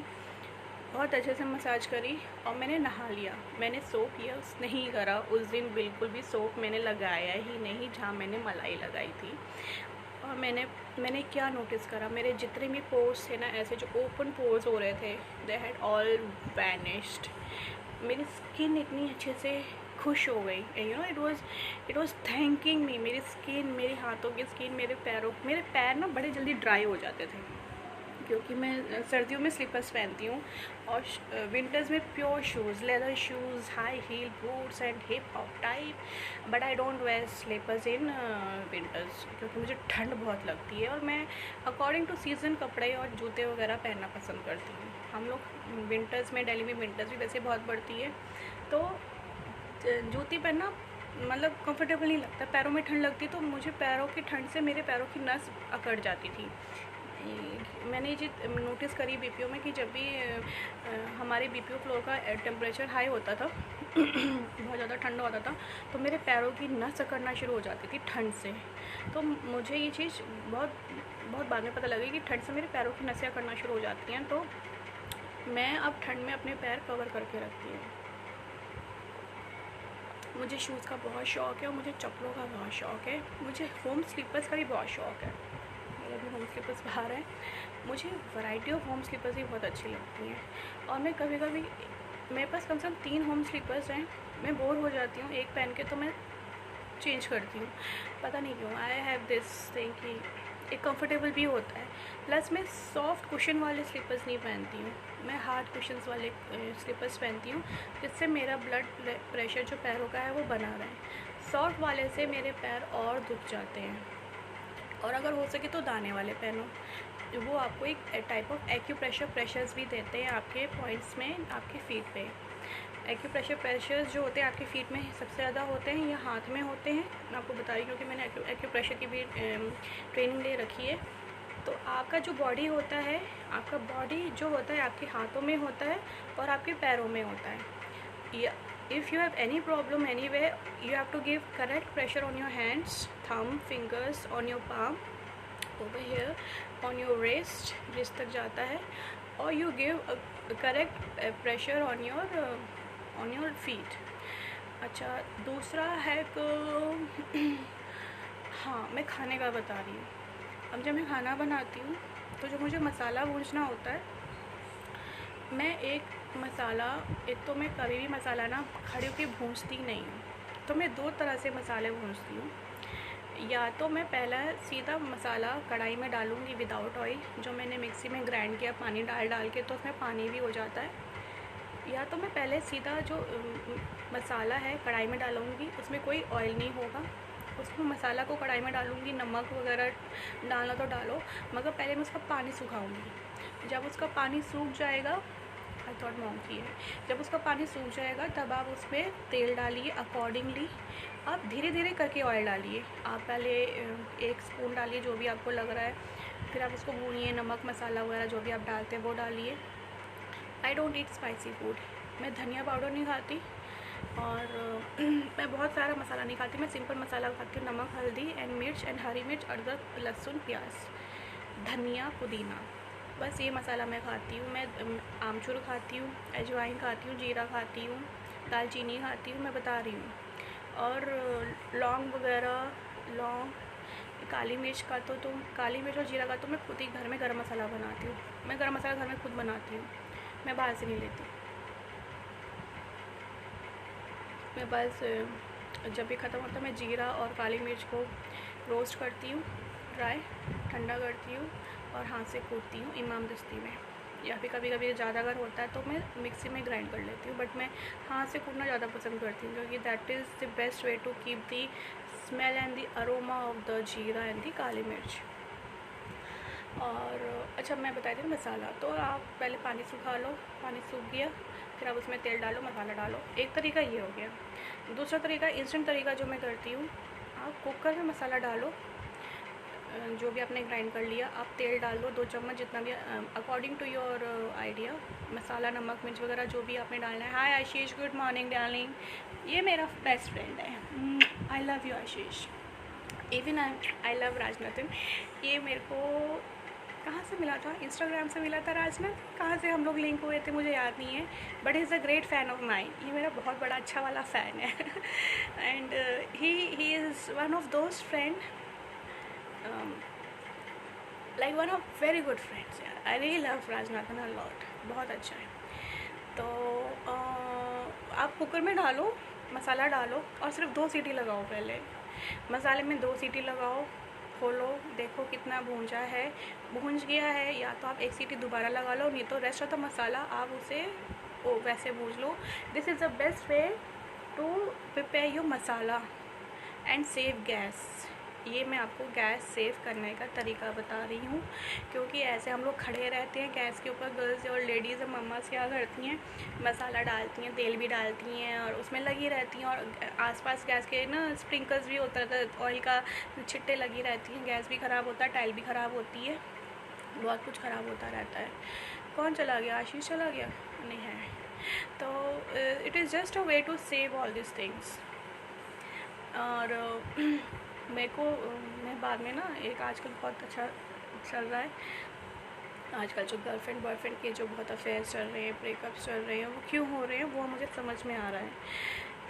बहुत अच्छे से मसाज करी, और मैंने नहा लिया। मैंने सोप यूज़ नहीं करा उस दिन, बिल्कुल भी सोप मैंने लगाया ही नहीं जहाँ मैंने मलाई लगाई थी। और मैंने क्या नोटिस करा, मेरे जितने भी पोर्स थे ना, ऐसे जो ओपन पोर्स हो रहे थे, दे हैड ऑल वैनिश्ड। मेरी स्किन इतनी अच्छे से खुश हो गई, you know, it was thanking मी। मेरी स्किन, मेरे हाथों की स्किन, मेरे पैर ना बड़े जल्दी ड्राई हो जाते थे, क्योंकि मैं सर्दियों में स्लीपर्स पहनती हूँ और विंटर्स में pure shoes, leather shoes, high heel boots and hip hop type. But I don't wear slippers in winters, क्योंकि मुझे ठंड बहुत लगती है और मैं अकॉर्डिंग टू सीज़न कपड़े और जूते वगैरह पहनना पसंद करती हूँ। हम लोग विंटर्स में, दिल्ली में विंटर्स भी वैसे बहुत बढ़ती है, तो जूती पहनना मतलब कंफर्टेबल नहीं लगता, पैरों में ठंड लगती, तो मुझे पैरों की ठंड से मेरे पैरों की नस अकड़ जाती थी। मैंने ये चीज़ नोटिस करी बीपीओ में कि जब भी हमारे बीपीओ फ्लोर का टेम्परेचर हाई होता था, बहुत ज़्यादा ठंडा होता था, तो मेरे पैरों की नस अकड़ना शुरू हो जाती थी ठंड से। तो मुझे ये चीज़ बहुत बाद में पता लगी कि ठंड से मेरे पैरों की नसें अकड़ना शुरू हो जाती हैं, तो मैं अब ठंड में अपने पैर कवर करके रखती हूँ। मुझे शूज़ का बहुत शौक़ है और मुझे चप्पलों का बहुत शौक़ है, मुझे होम स्लीपर्स का भी बहुत शौक़ है। मेरे भी होम स्लीपर्स बाहर हैं, मुझे वैरायटी ऑफ होम स्लीपर्स भी बहुत अच्छी लगती हैं। और मैं कभी कभी, मेरे पास कम से कम 3 होम स्लीपर्स हैं, मैं बोर हो जाती हूँ एक पहन के तो मैं चेंज करती हूँ, पता नहीं क्यों। आई हैव दिस थिंग कि कंफर्टेबल भी होता है। प्लस मैं सॉफ्ट कुशन वाले स्लीपर्स नहीं पहनती हूँ, मैं हार्ड कुशन्स वाले स्लीपर्स पहनती हूँ, जिससे मेरा ब्लड प्रेशर जो पैरों का है वो बना रहे। सॉफ्ट वाले से मेरे पैर और दुख जाते हैं। और अगर हो सके तो दाने वाले पहनो, वो आपको एक टाइप ऑफ एक्यूप्रेशर प्रेशर्स भी देते हैं आपके पॉइंट्स में, आपके फीट पे। एक्यूप्रेशर प्रेशर्स जो होते हैं आपके फीट में सबसे ज़्यादा होते हैं या हाथ में होते हैं, मैं आपको बता रही हूँ क्योंकि मैंने एक्यूप्रेशर की भी ट्रेनिंग ले रखी है। तो आपका जो बॉडी होता है, आपका बॉडी जो होता है आपके हाथों में होता है और आपके पैरों में होता है। If you have any problem anywhere, you have to give correct pressure on your hands, thumb, fingers, on your palm, over here, on your wrist तक जाता है, और you give correct pressure on your feet. अच्छा, दूसरा है कि हाँ, मैं खाने का बता रही हूँ। अब जब मैं खाना बनाती हूँ तो जो मुझे मसाला भूनना होता है, मैं एक तो मैं कभी भी मसाला ना खड़ी होकर भूनती नहीं हूँ, तो मैं दो तरह से मसाले भूनती हूँ। या तो मैं पहला सीधा मसाला कढ़ाई में डालूँगी विदाउट ऑयल, जो मैंने मिक्सी में ग्राइंड किया पानी डाल के, तो उसमें पानी भी हो जाता है। या तो मैं पहले सीधा जो मसाला है कढ़ाई में डालूँगी, उसमें कोई ऑयल नहीं होगा, उसमें मसाला को कढ़ाई में डालूँगी, नमक वगैरह डालना तो डालो, मगर पहले मैं उसका पानी सुखाऊँगी। जब उसका पानी सूख जाएगा, आई थॉट मॉन्की है, जब उसका पानी सूख जाएगा तब आप उसमें तेल डालिए अकॉर्डिंगली। आप धीरे धीरे करके ऑयल डालिए, आप पहले 1 स्पून डालिए जो भी आपको लग रहा है, फिर आप उसको भूनिए, नमक मसाला वगैरह जो भी आप डालते हैं वो डालिए। I don't eat spicy food, मैं धनिया पाउडर नहीं खाती और मैं बहुत सारा मसाला नहीं खाती, मैं सिंपल मसाला खाती हूँ, नमक, हल्दी एंड मिर्च एंड हरी मिर्च, अदरक, लहसुन, प्याज, धनिया, पुदीना, बस ये मसाला मैं खाती हूँ। मैं आमचूर खाती हूँ, अजवाइन खाती हूँ, जीरा खाती हूँ, दालचीनी खाती हूँ, मैं बता रही हूँ। और लौंग वगैरह, काली मिर्च का तो काली मिर्च और जीरा का तो मैं खुद ही घर में गरम मसाला बनाती हूँ। मैं गरम मसाला घर में खुद बनाती हूँ, मैं बाहर से नहीं लेती। मैं बस जब भी ख़त्म होता है मैं जीरा और काली मिर्च को रोस्ट करती हूँ, ड्राई ठंडा करती हूँ और हाथ से कूटती हूँ इमाम दस्ती में, या फिर कभी कभी ज़्यादा अगर होता है तो मैं मिक्सी में ग्राइंड कर लेती हूँ, बट मैं हाथ से कूटना ज़्यादा पसंद करती हूँ क्योंकि that is the best way to keep the smell and the aroma of the jeera and the kali mirch. और अच्छा, मैं बताई थी मसाला, तो आप पहले पानी सुखा लो, पानी सूख गया फिर आप उसमें तेल डालो, मसाला डालो, एक तरीका ये हो गया। दूसरा तरीका, इंस्टेंट तरीका जो मैं करती हूँ, आप कुकर में मसाला डालो, जो भी आपने ग्राइंड कर लिया, आप तेल डाल दो 2 चम्मच जितना भी, अकॉर्डिंग टू योर आइडिया, मसाला, नमक, मिर्च वगैरह जो भी आपने डालना है। Hi Ashish, good morning darling, ये मेरा बेस्ट फ्रेंड है, I love you Ashish, even I love Rajnathan. ये मेरे को कहाँ से मिला था, इंस्टाग्राम से मिला था राजनाथ, कहाँ से हम लोग लिंक हुए थे मुझे याद नहीं है, but is a great fan of mine, ये मेरा बहुत बड़ा अच्छा वाला फ़ैन है and he is one of those friend, like one of very good friends यार, I really love Rajnathan a lot, बहुत अच्छा है। तो आप कुकर में डालो, मसाला डालो और सिर्फ 2 सीटी लगाओ, पहले मसाले में 2 सीटी लगाओ, खोलो, देखो कितना भूंजा है, भूंज गया है, या तो आप 1 सीटी दोबारा लगा लो, नहीं तो रेस्ट ऑफ द मसाला आप उसे वैसे भूंज लो। This is the best way to prepare your masala and save gas. ये मैं आपको गैस सेव करने का तरीका बता रही हूँ, क्योंकि ऐसे हम लोग खड़े रहते हैं गैस के ऊपर, गर्ल्स और लेडीज़ और मम्मास क्या करती हैं, मसाला डालती हैं, तेल भी डालती हैं और उसमें लगी रहती हैं, और आसपास गैस के ना स्प्रिंकल्स भी होता है, ऑयल का छिट्टे लगी रहती हैं, गैस भी ख़राब होता है, टाइल भी ख़राब होती है, बहुत कुछ ख़राब होता रहता है। कौन चला गया, आशीष चला गया, नहीं है। तो it is just a way to save all this things. और मेरे को मैं बाद में ना, एक आजकल बहुत अच्छा चल रहा है, आजकल जो गर्लफ्रेंड बॉयफ्रेंड के जो बहुत अफेयर्स चल रहे हैं, ब्रेकअप्स चल रहे हैं, वो क्यों हो रहे हैं वो मुझे समझ में आ रहा है,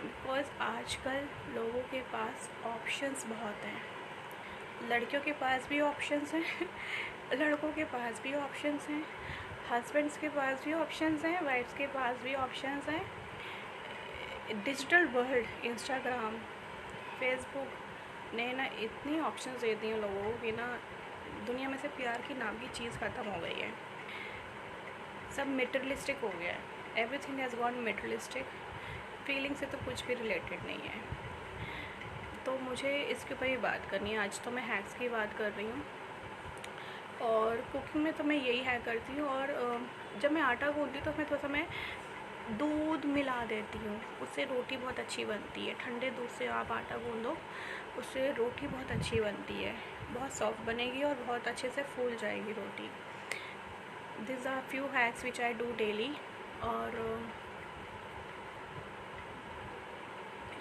बिकॉज़ आजकल लोगों के पास ऑप्शंस बहुत हैं, लड़कियों के पास भी ऑप्शंस हैं लड़कों के पास भी ऑप्शंस हैं, हस्बैंड्स के पास भी ऑप्शंस हैं, वाइफ्स के पास भी ऑप्शंस हैं। डिजिटल वर्ल्ड, इंस्टाग्राम, फेसबुक ने ना इतनी ऑप्शंस दे दी हैं लोगों को कि ना दुनिया में से प्यार की नाम की चीज़ ख़त्म हो गई है, सब मेटेरियलिस्टिक हो गया है, everything has gone materialistic, feeling से तो कुछ भी रिलेटेड नहीं है। तो मुझे इसके ऊपर ही बात करनी है। आज तो मैं हैक्स की बात कर रही हूँ, और कुकिंग में तो मैं यही हैक करती हूँ। और जब मैं आटा गूँथती हूँ तो मैं थोड़ा सा मैं दूध मिला देती हूँ, उससे रोटी बहुत अच्छी बनती है। ठंडे दूध से आप आटा गूँधो, उससे रोटी बहुत अच्छी बनती है, बहुत सॉफ्ट बनेगी और बहुत अच्छे से फूल जाएगी रोटी। This are few hacks which I do daily. और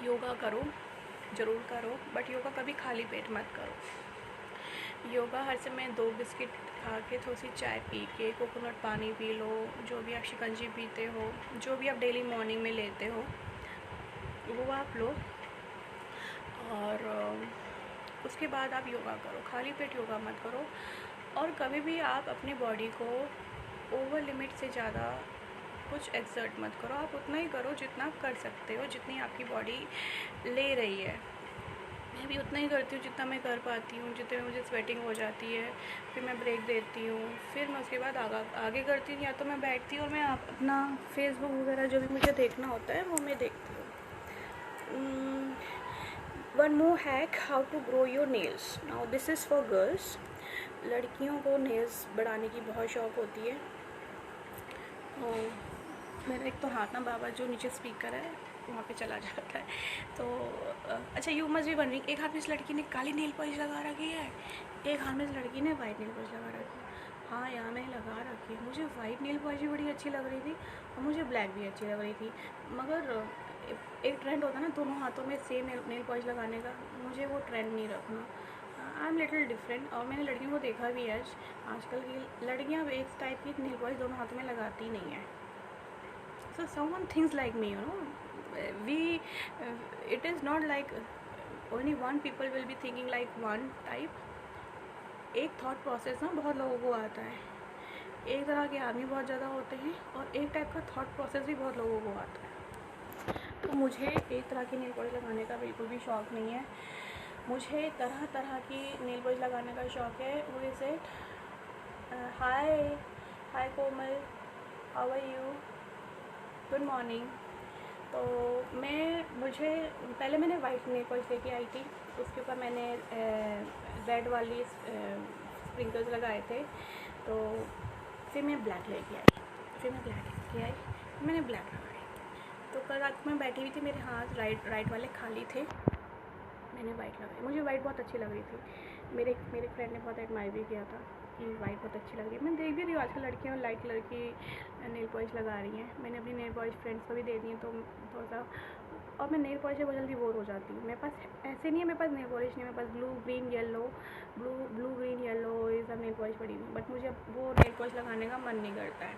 योगा करो, ज़रूर करो, बट योगा कभी खाली पेट मत करो। योगा हर समय 2 बिस्किट खा के, थोड़ी सी चाय पी के, कोकोनट पानी पी लो, जो भी आप शिकंजी पीते हो, जो भी आप डेली मॉर्निंग में लेते हो वो आप लो, और उसके बाद आप योगा करो। खाली पेट योगा मत करो। और कभी भी आप अपनी बॉडी को ओवर लिमिट से ज़्यादा कुछ एक्सर्ट मत करो। आप उतना ही करो जितना आप कर सकते हो, जितनी आपकी बॉडी ले रही है। मैं भी उतना ही करती हूँ जितना मैं कर पाती हूँ, जितने में मुझे स्वेटिंग हो जाती है, फिर मैं ब्रेक देती हूँ, फिर मैं उसके बाद आगे करती हूँ। या तो मैं बैठती हूँ और मैं अपना फेसबुक वगैरह जो भी मुझे देखना होता है वो मैं देखती हूँ। One more hack, how to grow your nails. Now this is for girls. लड़कियों को नेल्स बढ़ाने की बहुत शौक़ होती है। मेरा एक तो हाथ ना बाबा जो नीचे स्पीकर है वहाँ पे चला जाता है। तो अच्छा, यू मस्ट बी वंडरिंग, एक हाथ में इस लड़की ने काली नेल पॉलिश लगा रखी है, एक हाथ में इस लड़की ने वाइट नेल पॉलिश लगा रखी है। हाँ यार, मैंने लगा रखी है। मुझे वाइट नेल पॉलिश भी बड़ी अच्छी लग रही थी और मुझे ब्लैक भी अच्छी लग रही थी, मगर एक ट्रेंड होता है ना दोनों हाथों में सेम नेल पॉलिश लगाने का, मुझे वो ट्रेंड नहीं रखना। I am little different. और मैंने लड़कियों को देखा भी है, आजकल की लड़कियाँ एक टाइप की नेल पॉलिश दोनों हाथों में लगाती नहीं है। So someone thinks like me, you know, it is not like only one people will be thinking like one type. एक थॉट प्रोसेस ना बहुत लोगों को आता है। एक तरह के आदमी बहुत ज़्यादा होते हैं और एक टाइप का थॉट प्रोसेस भी बहुत लोगों को आता है। तो मुझे एक तरह की नेल पॉलिश लगाने का बिल्कुल भी शौक़ नहीं है। मुझे तरह तरह की नेल पॉलिश लगाने का शौक़ है। वो is it. Hi Komal, how are you, good morning. तो मुझे पहले मैंने वाइट नेल पॉलिश लेके आई थी, उसके ऊपर मैंने रेड वाली स्प्रिंकल्स लगाए थे। तो फिर मैं ब्लैक लेके आई, मैंने ब्लैक लगाई। तो कल रात को मैं बैठी हुई थी, मेरे हाथ राइट वाले खाली थे, मैंने वाइट लगाई। मुझे वाइट बहुत अच्छी लग रही थी। मेरे फ्रेंड ने बहुत एडमायर भी किया था कि वाइट बहुत अच्छी लग रही है। मैं देख भी रही हूँ आजकल लड़कियाँ लाइट कलर की नेल पॉलिश लगा रही हैं। मैंने अपनी नेल पॉलिश फ्रेंड्स को भी दे दी है, तो थोड़ा सा। और मैं नेल पॉलिश से बहुत जल्दी बोर हो जाती हूँ। मेरे पास ऐसे नहीं है, मेरे पास नेल पॉलिश नहीं है, मेरे पास ब्लू ग्रीन येलो ये सब नेल पॉलिश पड़ी हुई, बट मुझे अब वो नेल पॉलिश लगाने का मन नहीं करता है।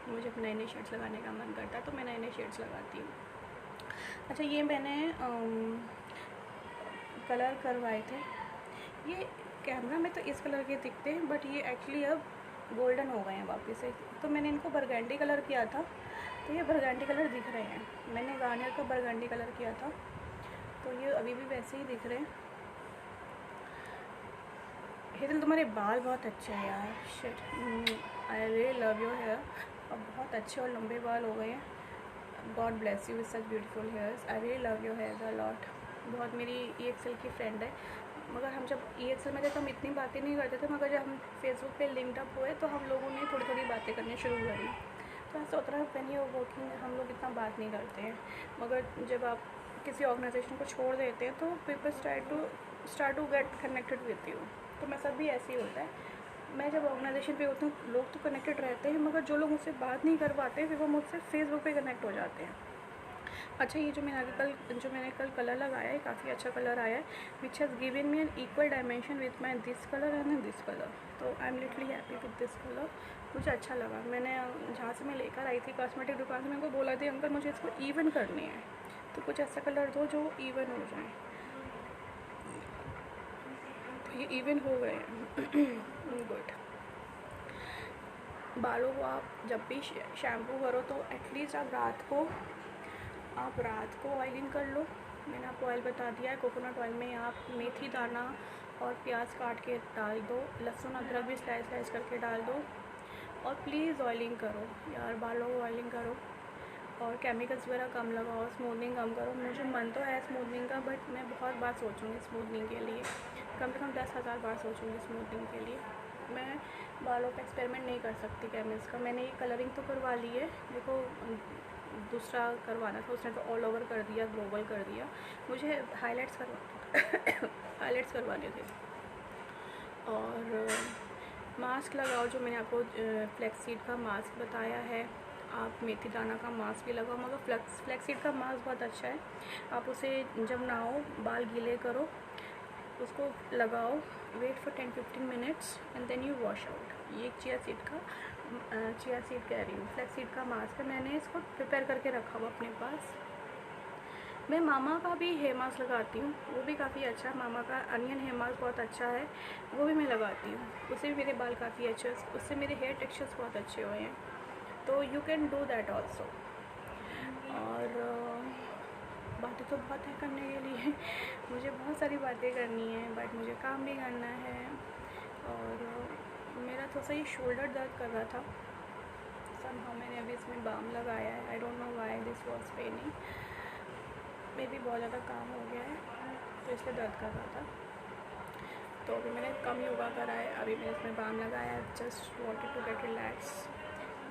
मुझे अब नए शेड्स लगाने का मन करता है, तो मैं नए शेड्स लगाती हूँ। अच्छा, ये मैंने कलर करवाए थे। ये कैमरा में तो इस कलर के दिखते हैं, बट ये एक्चुअली अब गोल्डन हो गए हैं वापस से। तो मैंने इनको बरगंडी कलर किया था, तो ये बरगंडी कलर दिख रहे हैं। मैंने गार्नियर का बरगंडी कलर किया था, तो ये अभी भी वैसे ही दिख रहे हैं। हेतल, तुम्हारे बाल बहुत अच्छे हैं यार। Shit, I really love your hair. अब बहुत अच्छे और लंबे बाल हो गए हैं। God bless you with such beautiful hairs. I really love your hair a lot. बहुत मेरी EXL की फ्रेंड है, मगर हम जब EXL में थे तो हम इतनी बातें नहीं करते थे, मगर जब हम फेसबुक पे लिंक्ड अप हुए तो हम लोगों ने थोड़ी थोड़ी बातें करनी शुरू करी। तो ऐसा होता है व्हेन यू आर वर्किंग, हम लोग इतना बात नहीं करते हैं, मगर जब आप किसी ऑर्गेनाइजेशन को छोड़ देते हैं तो people start to get connected with you. तो मेरे साथ भी ऐसे ही होता है। मैं जब ऑर्गेनाइजेशन पे होती हूँ, लोग तो कनेक्टेड रहते हैं, मगर जो लोग मुझसे बात नहीं कर पाते फिर वो मुझसे फेसबुक पे कनेक्ट हो जाते हैं। अच्छा, ये जो मैंने कल कलर लगाया है, काफ़ी अच्छा कलर आया है, which has given me an equal dimension with my this colour and this colour. तो I am little happy with this colour. मुझे अच्छा लगा। मैंने जहाँ से मैं लेकर आई थी कॉस्मेटिक दुकान से, मैं उनको बोला थी अंकल मुझे इसको इवन करनी है, तो कुछ ऐसा कलर दो जो इवन हो जाए। तो ये इवन हो गए हैं। गुड। बालों को आप जब भी शैम्पू करो तो एटलीस्ट आप रात को ऑयलिंग कर लो। मैंने आपको ऑयल बता दिया है। कोकोनट ऑयल में आप मेथी दाना और प्याज काट के डाल दो, लहसुन अदरक भी स्लाइस स्लाइस करके डाल दो। और प्लीज़ ऑयलिंग करो यार, बालों को ऑयलिंग करो और केमिकल्स वगैरह कम लगाओ, स्मूथनिंग कम करो। मुझे मन तो है स्मूथनिंग का, बट मैं बहुत बार सोचूंगी स्मूथनिंग के लिए, कम से कम 10,000 बार सोचूंगी स्मूथनिंग के लिए। मैं बालों का एक्सपेरिमेंट नहीं कर सकती केमिक्स का। मैंने ये कलरिंग तो करवा ली है, देखो दूसरा करवाना था, उसने तो ऑल ओवर कर दिया, ग्लोबल कर दिया। मुझे हाईलाइट्स करवा हाईलाइट्स करवाने थे। और मास्क लगाओ, जो मैंने आपको फ्लैक्सीड का मास्क बताया है। आप मेथी दाना का मास्क भी लगाओ, मगर फ्लैक्सीड का मास्क बहुत अच्छा है। आप उसे जब नहाओ, बाल गीले करो, उसको लगाओ, wait for 10-15 minutes and then you wash out. ये चिया सीड कह रही हूँ, फ्लैक्सीड का मास्क है। मैंने इसको प्रिपेयर करके रखा हुआ अपने पास। मैं मामा का भी हेयर मास्क लगाती हूँ, वो भी काफ़ी अच्छा है। मामा का अनियन हेयर मास्क बहुत अच्छा है, वो भी मैं लगाती हूँ। उससे भी मेरे बाल काफ़ी अच्छे, उससे मेरे हेयर टेक्सचर्स बहुत अच्छे हुए हैं। तो you can do that also. और बातें तो बहुत है करने के लिए मुझे बहुत सारी बातें करनी है, बट मुझे काम भी करना है। और मेरा थोड़ा सा ये शोल्डर दर्द कर रहा था, समहाउ मैंने अभी इसमें बाम लगाया है। I don't know why this was paining, मे भी बहुत ज़्यादा काम हो गया है तो इसलिए दर्द कर रहा था। तो अभी मैंने कम योगा करा है, अभी मैंने इसमें बाम लगाया है। Just wanted to get relax.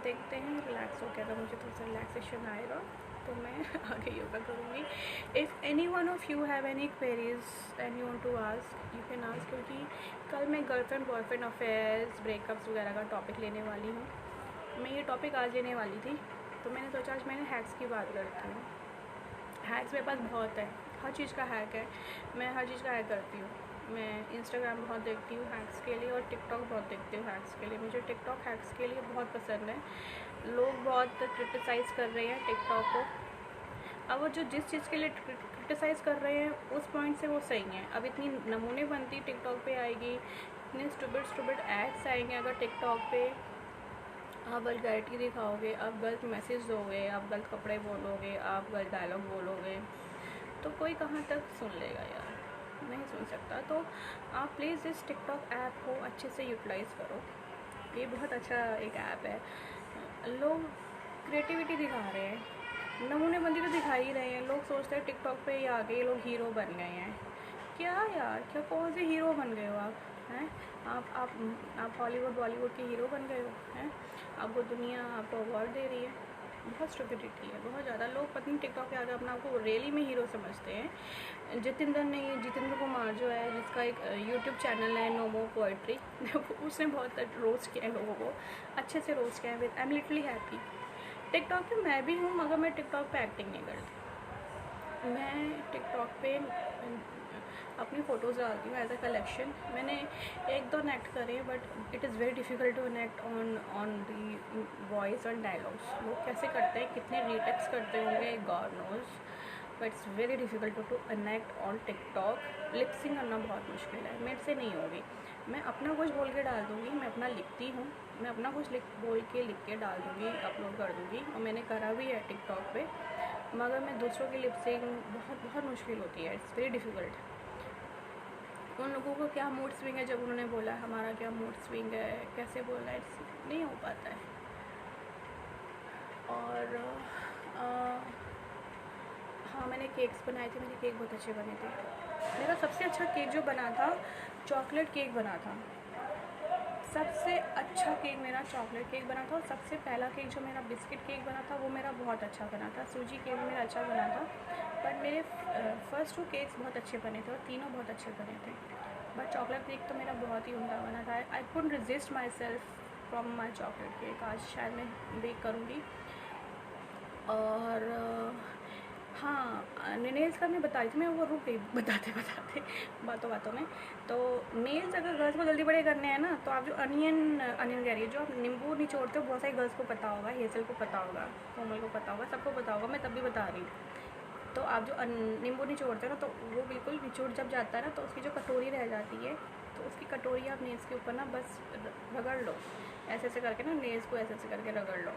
देखते हैं रिलैक्स हो गया, अगर मुझे थोड़ा सा रिलैक्सेशन आएगा तो मैं आगे योगा करूँगी। If any one of you have any queries and you want to ask, you can ask, क्योंकि कल मैं गर्लफ्रेंड बॉयफ्रेंड अफेयर्स, ब्रेकअप्स वगैरह का टॉपिक लेने वाली हूँ। मैं ये टॉपिक आज लेने वाली थी, तो मैंने सोचा आज मैंने हैक्स की बात करती हूँ। हैक्स मेरे पास बहुत है, हर चीज़ का हैक है, मैं हर चीज़ का हैक करती हूँ। मैं इंस्टाग्राम बहुत देखती हूँ हैक्स के लिए, और टिकटॉक बहुत देखती हूँ हैक्स के लिए। मुझे टिकटॉक हैक्स के लिए बहुत पसंद है। लोग बहुत क्रिटिसाइज़ कर रहे हैं टिकटॉक को। अब वो जो जिस चीज़ के लिए क्रिटिसाइज़ कर रहे हैं उस पॉइंट से वो सही है। अब इतनी नमूने बनती टिकटॉक पे आएगी, इतने स्टूपिड एड्स आएंगे अगर टिकटॉक पे आप वल्गैरिटी दिखाओगे, आप गलत मैसेज दोगे, आप गलत कपड़े बोलोगे, आप गलत डायलॉग बोलोगे, तो कोई कहाँ तक सुन लेगा यार, नहीं सुन सकता। तो आप प्लीज़ इस टिकटॉक ऐप को अच्छे से यूटिलाइज़ करो। ये बहुत अच्छा एक ऐप है। लोग क्रिएटिविटी दिखा रहे हैं, नमूनेबंदी तो दिखा ही रहे हैं। लोग सोचते हैं टिकटॉक पे ये आ गए, ये लोग हीरो बन गए हैं। क्या यार, क्या कौन से हीरो बन गए हो आप हैं? आप हॉलीवुड बॉलीवुड के हीरो बन गए हो हैं? आपको दुनिया आपको अवार्ड दे रही है। बहुत स्टुपिडिटी है, बहुत ज़्यादा। लोग पता नहीं टिकटॉक पे आकर अपना आपको रियली में हीरो समझते हैं। जितेंद्र कुमार जो है, जिसका एक यूट्यूब चैनल है नो मोर पोएट्री उसने बहुत रोस्ट किया है लोगों को, अच्छे से रोस्ट किया है। I am literally happy. TikTok पे मैं भी हूँ, मगर मैं टिकटॉक पे एक्टिंग नहीं करती। मैं टिकटॉक पे अपनी फ़ोटोज़ डालती हूँ एज अ कलेक्शन। मैंने 1-2 एक्ट करे, but it is very difficult to enact on the voice and dialogues. लोग कैसे करते हैं, कितने रीटेक्स करते होंगे, god knows, but it's very difficult to enact on TikTok. Lip sync करना बहुत मुश्किल है, मेरे से नहीं होगी। मैं अपना कुछ बोल के डाल दूँगी, मैं अपना लिखती हूँ, मैं अपना कुछ बोल के लिख के डाल दूँगी, अपलोड कर दूँगी, और मैंने करा भी है टिकटॉक पे। मगर मैं दूसरों की लिपसिंग बहुत मुश्किल होती है, इट्स वेरी डिफ़िकल्ट। उन लोगों को क्या मूड स्विंग है, जब उन्होंने बोला हमारा क्या मूड स्विंग है, कैसे बोलना है, नहीं हो पाता है। और हाँ, मैंने केक्स बनाए थे, मेरे केक बहुत अच्छे बने थे। मेरा सबसे अच्छा केक जो बना था, चॉकलेट केक बना था। सबसे अच्छा केक मेरा चॉकलेट केक बना था। और सबसे पहला केक जो मेरा बिस्किट केक बना था, वो मेरा बहुत अच्छा बना था। सूजी केक भी मेरा अच्छा बना था, बट मेरे फर्स्ट 2 केक्स बहुत अच्छे बने थे, और तीनों बहुत अच्छे बने थे। बट चॉकलेट केक तो मेरा बहुत ही उम्दा बना था। I couldn't resist my self from my chocolate cake. आज शायद मैं बेक करूँगी। और हाँ, नेल्स का मैं बता रही थी, मैं वो रुक गई बताते बातों में। तो नेल्स अगर गर्ल्स को जल्दी बड़े करने हैं ना, तो आप जो अनियन कह रही है, जो आप नींबू निचोड़ते हो, बहुत सारी गर्ल्स को पता होगा, हेज़ल को पता होगा, कोमल को पता होगा, सबको पता होगा, मैं तब भी बता रही हूँ। तो आप जो नींबू निचोड़ते हो ना, तो वो बिल्कुल निचोड़ जब जाता है ना, तो उसकी जो कटोरी रह जाती है, तो उसकी कटोरी आप नेल्स के ऊपर ना बस रगड़ लो, ऐसे करके ना नेल्स को ऐसे करके रगड़ लो।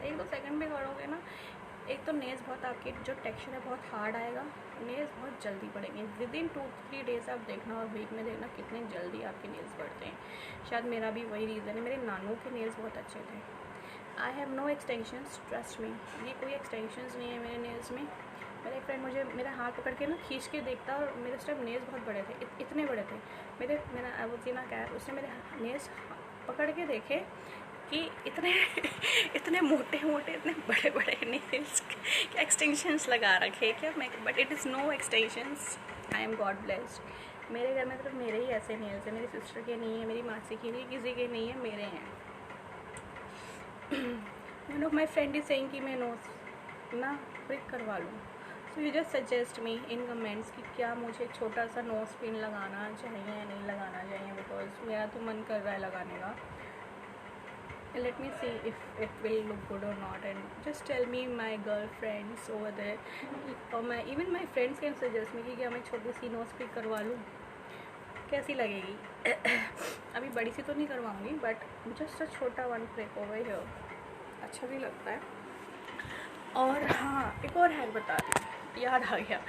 1-2 सेकंड भी करोगे ना, एक तो नेल्स बहुत आपके जो टेक्सचर है बहुत हार्ड आएगा, नेल्स बहुत जल्दी बढ़ेंगे। विद इन 2-3 डेज़ आप देखना और वीक में देखना कितने जल्दी आपके नेल्स बढ़ते हैं। शायद मेरा भी वही रीज़न है, मेरे नानू के नेल्स बहुत अच्छे थे। I have no extensions, trust me, ये कोई एक्सटेंशंस नहीं है मेरे नेल्स में। मेरा एक फ्रेंड मुझे मेरा हाथ पकड़ के ना खींच के देखता, और मेरे उस टाइम नेल्स बहुत बड़े थे, इतने बड़े थे मेरा अबूजीना कैब, उसने मेरे नेल्स पकड़ के देखे कि इतने इतने मोटे मोटे इतने बड़े बड़े नेल्स एक्सटेंशंस लगा रखे क्या मैं, but it is no extensions. I am god blessed. मेरे घर में सिर्फ मेरे ही ऐसे नेल्स हैं, मेरी सिस्टर के नहीं है, मेरी मासी की नहीं, किसी के नहीं है, मेरे हैं। One of my friend is saying कि मैं नोज ना ब्रिक करवा लूँ, so you just suggest me in comments कि क्या मुझे छोटा सा नोज पिन लगाना चाहिए या नहीं लगाना चाहिए, बिकॉज मेरा तो मन कर रहा है लगाने का। Let me see if it will look good or not, and just tell me my girlfriends over there, or my even my friends can suggest me कि क्या मैं छोटी सी नोज पिक करवा लूँ, कैसी लगेगी। अभी बड़ी सी तो नहीं करवाऊँगी, बट जस्ट अ छोटा वन पिक ओवर हियर, अच्छा भी लगता है। और हाँ, एक और हैक बता रही, याद आ गया,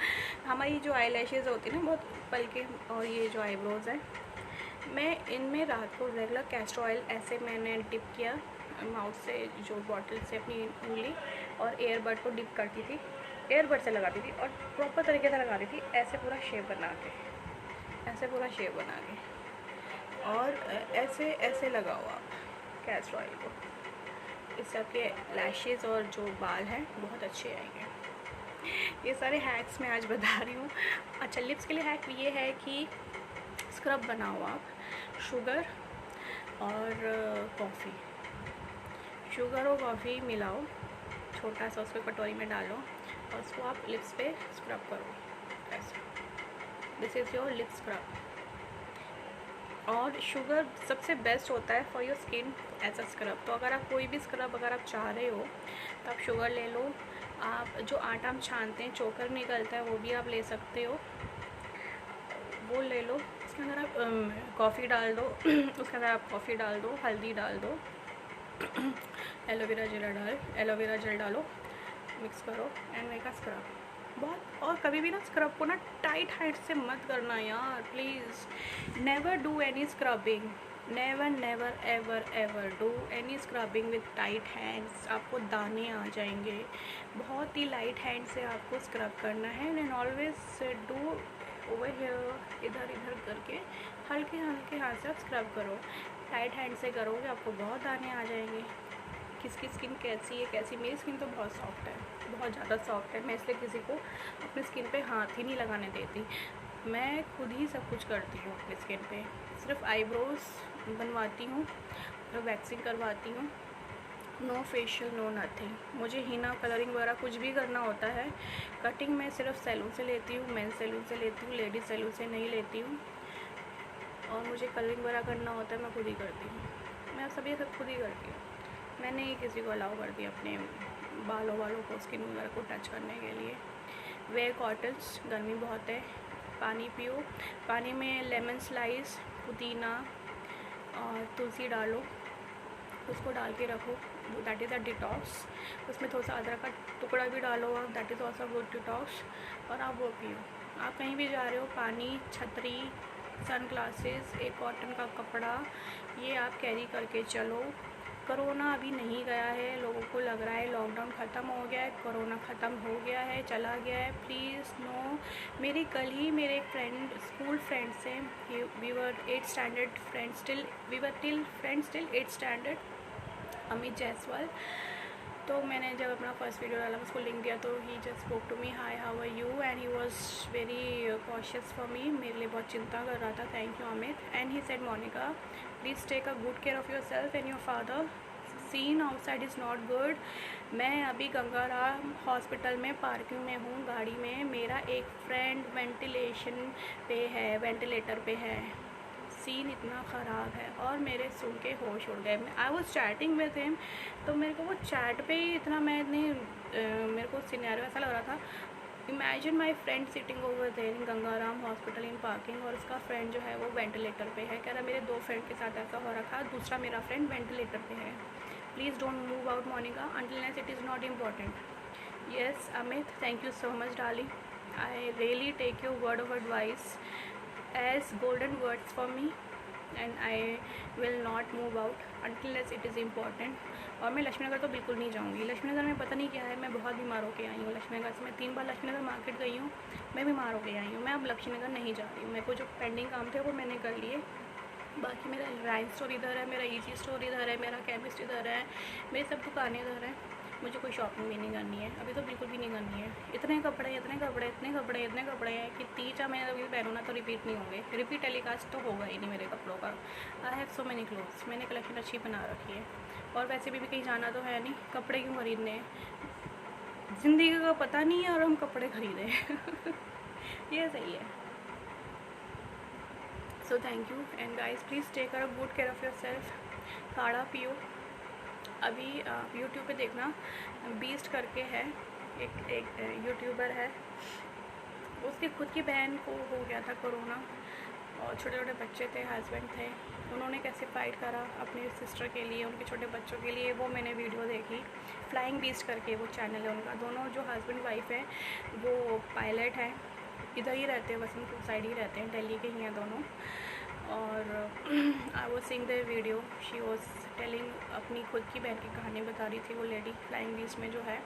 हमारी जो आई लैशेज़ होती है ना बहुत पलके, और ये जो आईब्रोज़ हैं, मैं इनमें रात को रेगुलर कैस्टर ऑयल ऐसे मैंने डिप किया माउथ से, जो बॉटल से अपनी उंगली, और एयरबड को डिप करती थी, एयरबड से लगाती थी और प्रॉपर तरीके से लगाती थी, ऐसे पूरा शेप बना के, ऐसे पूरा शेप बना के, और ऐसे ऐसे लगाओ आप कैस्टर ऑयल को, इससे आपके लैशेज़ और जो बाल हैं बहुत अच्छे आएंगे। ये सारे हैक्स मैं आज बता रही हूँ। अच्छा, लिप्स के लिए हैक ये है कि स्क्रब बनाओ आप, शुगर और कॉफ़ी, शुगर और कॉफ़ी मिलाओ, छोटा सा उसको कटोरी में डालो और उसको आप लिप्स पे स्क्रब करो ऐसे। This is your lip scrub. और शुगर सबसे बेस्ट होता है for your skin as a scrub. तो अगर आप कोई भी स्क्रब अगर आप चाह रहे हो तो आप शुगर ले लो, आप जो आटा हम छानते हैं चोकर निकलता है वो भी आप ले सकते हो, वो ले लो। उसके अंदर आप कॉफ़ी डाल दो उसके अंदर आप कॉफ़ी डाल दो, हल्दी डाल दो, एलोवेरा जेल डालो, मिक्स करो एंड मेक अ स्क्रब। बहुत, और कभी भी ना स्क्रब को ना टाइट हैंड से मत करना यार, please. Never do any scrubbing, never ever do any scrubbing with tight hands, आपको दाने आ जाएंगे। बहुत ही लाइट हैंड से आपको स्क्रब करना है, and always do over here, इधर करके हल्के हल्के हाथ से आप स्क्रब करो। टाइट हैंड से करोगे आपको बहुत दाने आ जाएंगे। किसकी स्किन कैसी है कैसी, मेरी स्किन तो बहुत सॉफ्ट है, बहुत ज़्यादा सॉफ्ट है। मैं इसलिए किसी को अपनी स्किन पे हाथ ही नहीं लगाने देती, मैं खुद ही सब कुछ करती हूँ अपनी स्किन पे। सिर्फ आईब्रोज बनवाती हूँ और वैक्सिंग करवाती हूँ, नो फेशियल नो नथिंग। मुझे हीना कलरिंग वगैरह कुछ भी करना होता है, कटिंग मैं सिर्फ सैलून से लेती हूँ, मेन सैलून से लेती हूँ, लेडीज सैलून से नहीं लेती हूँ। और मुझे कलरिंग वगैरह करना होता है मैं खुद ही करती हूँ, मैं सभी सब खुद ही करती हूँ। मैंने ही किसी को अलाउ कर दिया अपने बालों को, स्किन वगैरह को टच करने के लिए। वेयर कॉटन्स, गर्मी बहुत है, पानी पियो, पानी में लेमन स्लाइस, पुदीना और तुलसी डालो, उसको डाल के रखो, दैट इज़ अ डिटॉक्स। उसमें थोड़ा सा अदरक का टुकड़ा भी डालो आप, that is also good detox, और आप वो पियो। आप कहीं भी जा रहे हो, पानी, छतरी, सन ग्लासेस, एक कॉटन का कपड़ा, ये आप कैरी करके चलो। कोरोना अभी नहीं गया है, लोगों को लग रहा है लॉकडाउन ख़त्म हो गया है, कोरोना ख़त्म हो गया है, चला गया है, प्लीज़ नो। मेरी कल ही मेरे एक फ्रेंड, स्कूल फ्रेंड से, we were 8th standard friends till, we were till friends till 8th standard, Amit Jaiswal. तो मैंने जब अपना फर्स्ट वीडियो डाला उसको लिंक दिया, तो he just spoke to me, hi how are you, and he was very cautious for me, मेरे लिए बहुत चिंता कर रहा था। Thank you Amit. And he said, Monika please take a good care of yourself and your father, scene outside is not good. मैं अभी Gangaram hospital में पार्किंग में हूँ, गाड़ी में। मेरा एक फ्रेंड वेंटिलेशन पे है, वेंटिलेटर पे है, सीन इतना ख़राब है। और मेरे सुन के होश उड़ गए। I was chatting with him, तो मेरे को वो चैट पे ही इतना मेरे को सिनेरियो ऐसा लग रहा था, imagine my friend sitting over there in Gangaram hospital in parking, और उसका फ्रेंड जो है वो वेंटिलेटर पे है। कह रहा मेरे 2 फ्रेंड के साथ ऐसा हो रखा, दूसरा मेरा फ्रेंड वेंटिलेटर पे है। Please don't move out Monica until unless it is not important. Yes, Amit, thank you so much, darling. I really take your word of advice as golden words for me, and I will not move out until it is important. और मैं लक्ष्मी नगर तो बिल्कुल नहीं जाऊँगी। लक्ष्मी नगर में पता नहीं क्या है, मैं बहुत बीमार होके आई हूँ। लक्ष्मी नगर से मैं 3 बार लक्ष्मी नगर मार्केट गई हूँ, मैं बीमार होके आई हूँ। मैं अब लक्ष्मी नगर नहीं जा रही हूँ। मेरे को जो पेंडिंग काम थे वो मैंने कर लिए। बाकी मेरा रिलायंस स्टोर इधर है, मेरा ईजी स्टोर इधर है, मेरा केमिस्ट इधर है, मेरी सब दुकानें इधर हैं। मुझे कोई शॉपिंग भी नहीं करनी है, अभी तो बिल्कुल भी नहीं करनी है। इतने कपड़े इतने कपड़े इतने कपड़े इतने कपड़े हैं कि 3-4 महीने अभी पहनूँ ना तो रिपीट नहीं होंगे, रिपीट टेलीकास्ट तो होगा ही नहीं मेरे कपड़ों का। I have so many clothes, मैंने कलेक्शन अच्छी बना रखी है। और वैसे भी कहीं जाना तो है नहीं, कपड़े क्यों खरीदने हैं, ज़िंदगी का पता नहीं है और हम कपड़े खरीदें ये सही है। So thank you and guys please take good care of yourself. काढ़ा पियो। अभी यूट्यूब पे देखना, बीस्ट करके है, एक यूट्यूबर है, उसकी खुद की बहन को हो गया था कोरोना और छोटे छोटे बच्चे थे, हस्बैंड थे, उन्होंने कैसे फ़ाइट करा अपनी सिस्टर के लिए, उनके छोटे बच्चों के लिए, वो मैंने वीडियो देखी। फ्लाइंग बीस्ट करके वो चैनल है उनका। दोनों जो हस्बैंड वाइफ है वो पायलट हैं, इधर ही रहते हैं, वसंतपुर साइड ही रहते हैं, दिल्ली के ही हैं दोनों। और I was seeing the video, she was telling, अपनी खुद की बहन की कहानी बता रही थी वो लेडी। फ्लाइंग बीस्ट में जो है,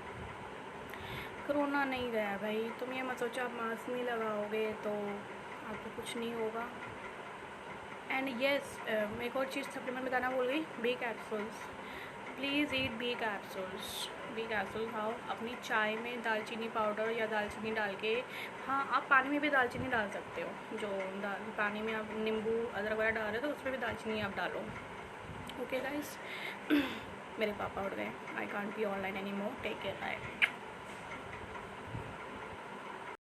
कोरोना नहीं गया भाई, तुम ये मत सोचो आप मास्क नहीं लगाओगे तो आपको कुछ नहीं होगा। एंड येस, मैं एक और चीज़ सप्लीमेंट बताना भूल गई, B capsules, please eat B capsules. B capsule खाओ अपनी चाय में, दालचीनी पाउडर या दालचीनी डाल के। हाँ, आप पानी में भी दालचीनी डाल सकते हो, जो पानी में आप नींबू अदरक वगैरह डाल रहे हो तो उसमें भी दालचीनी आप डालो। ओके गाइस, मेरे पापा उठ गए, I can't be online any more, take care, bye.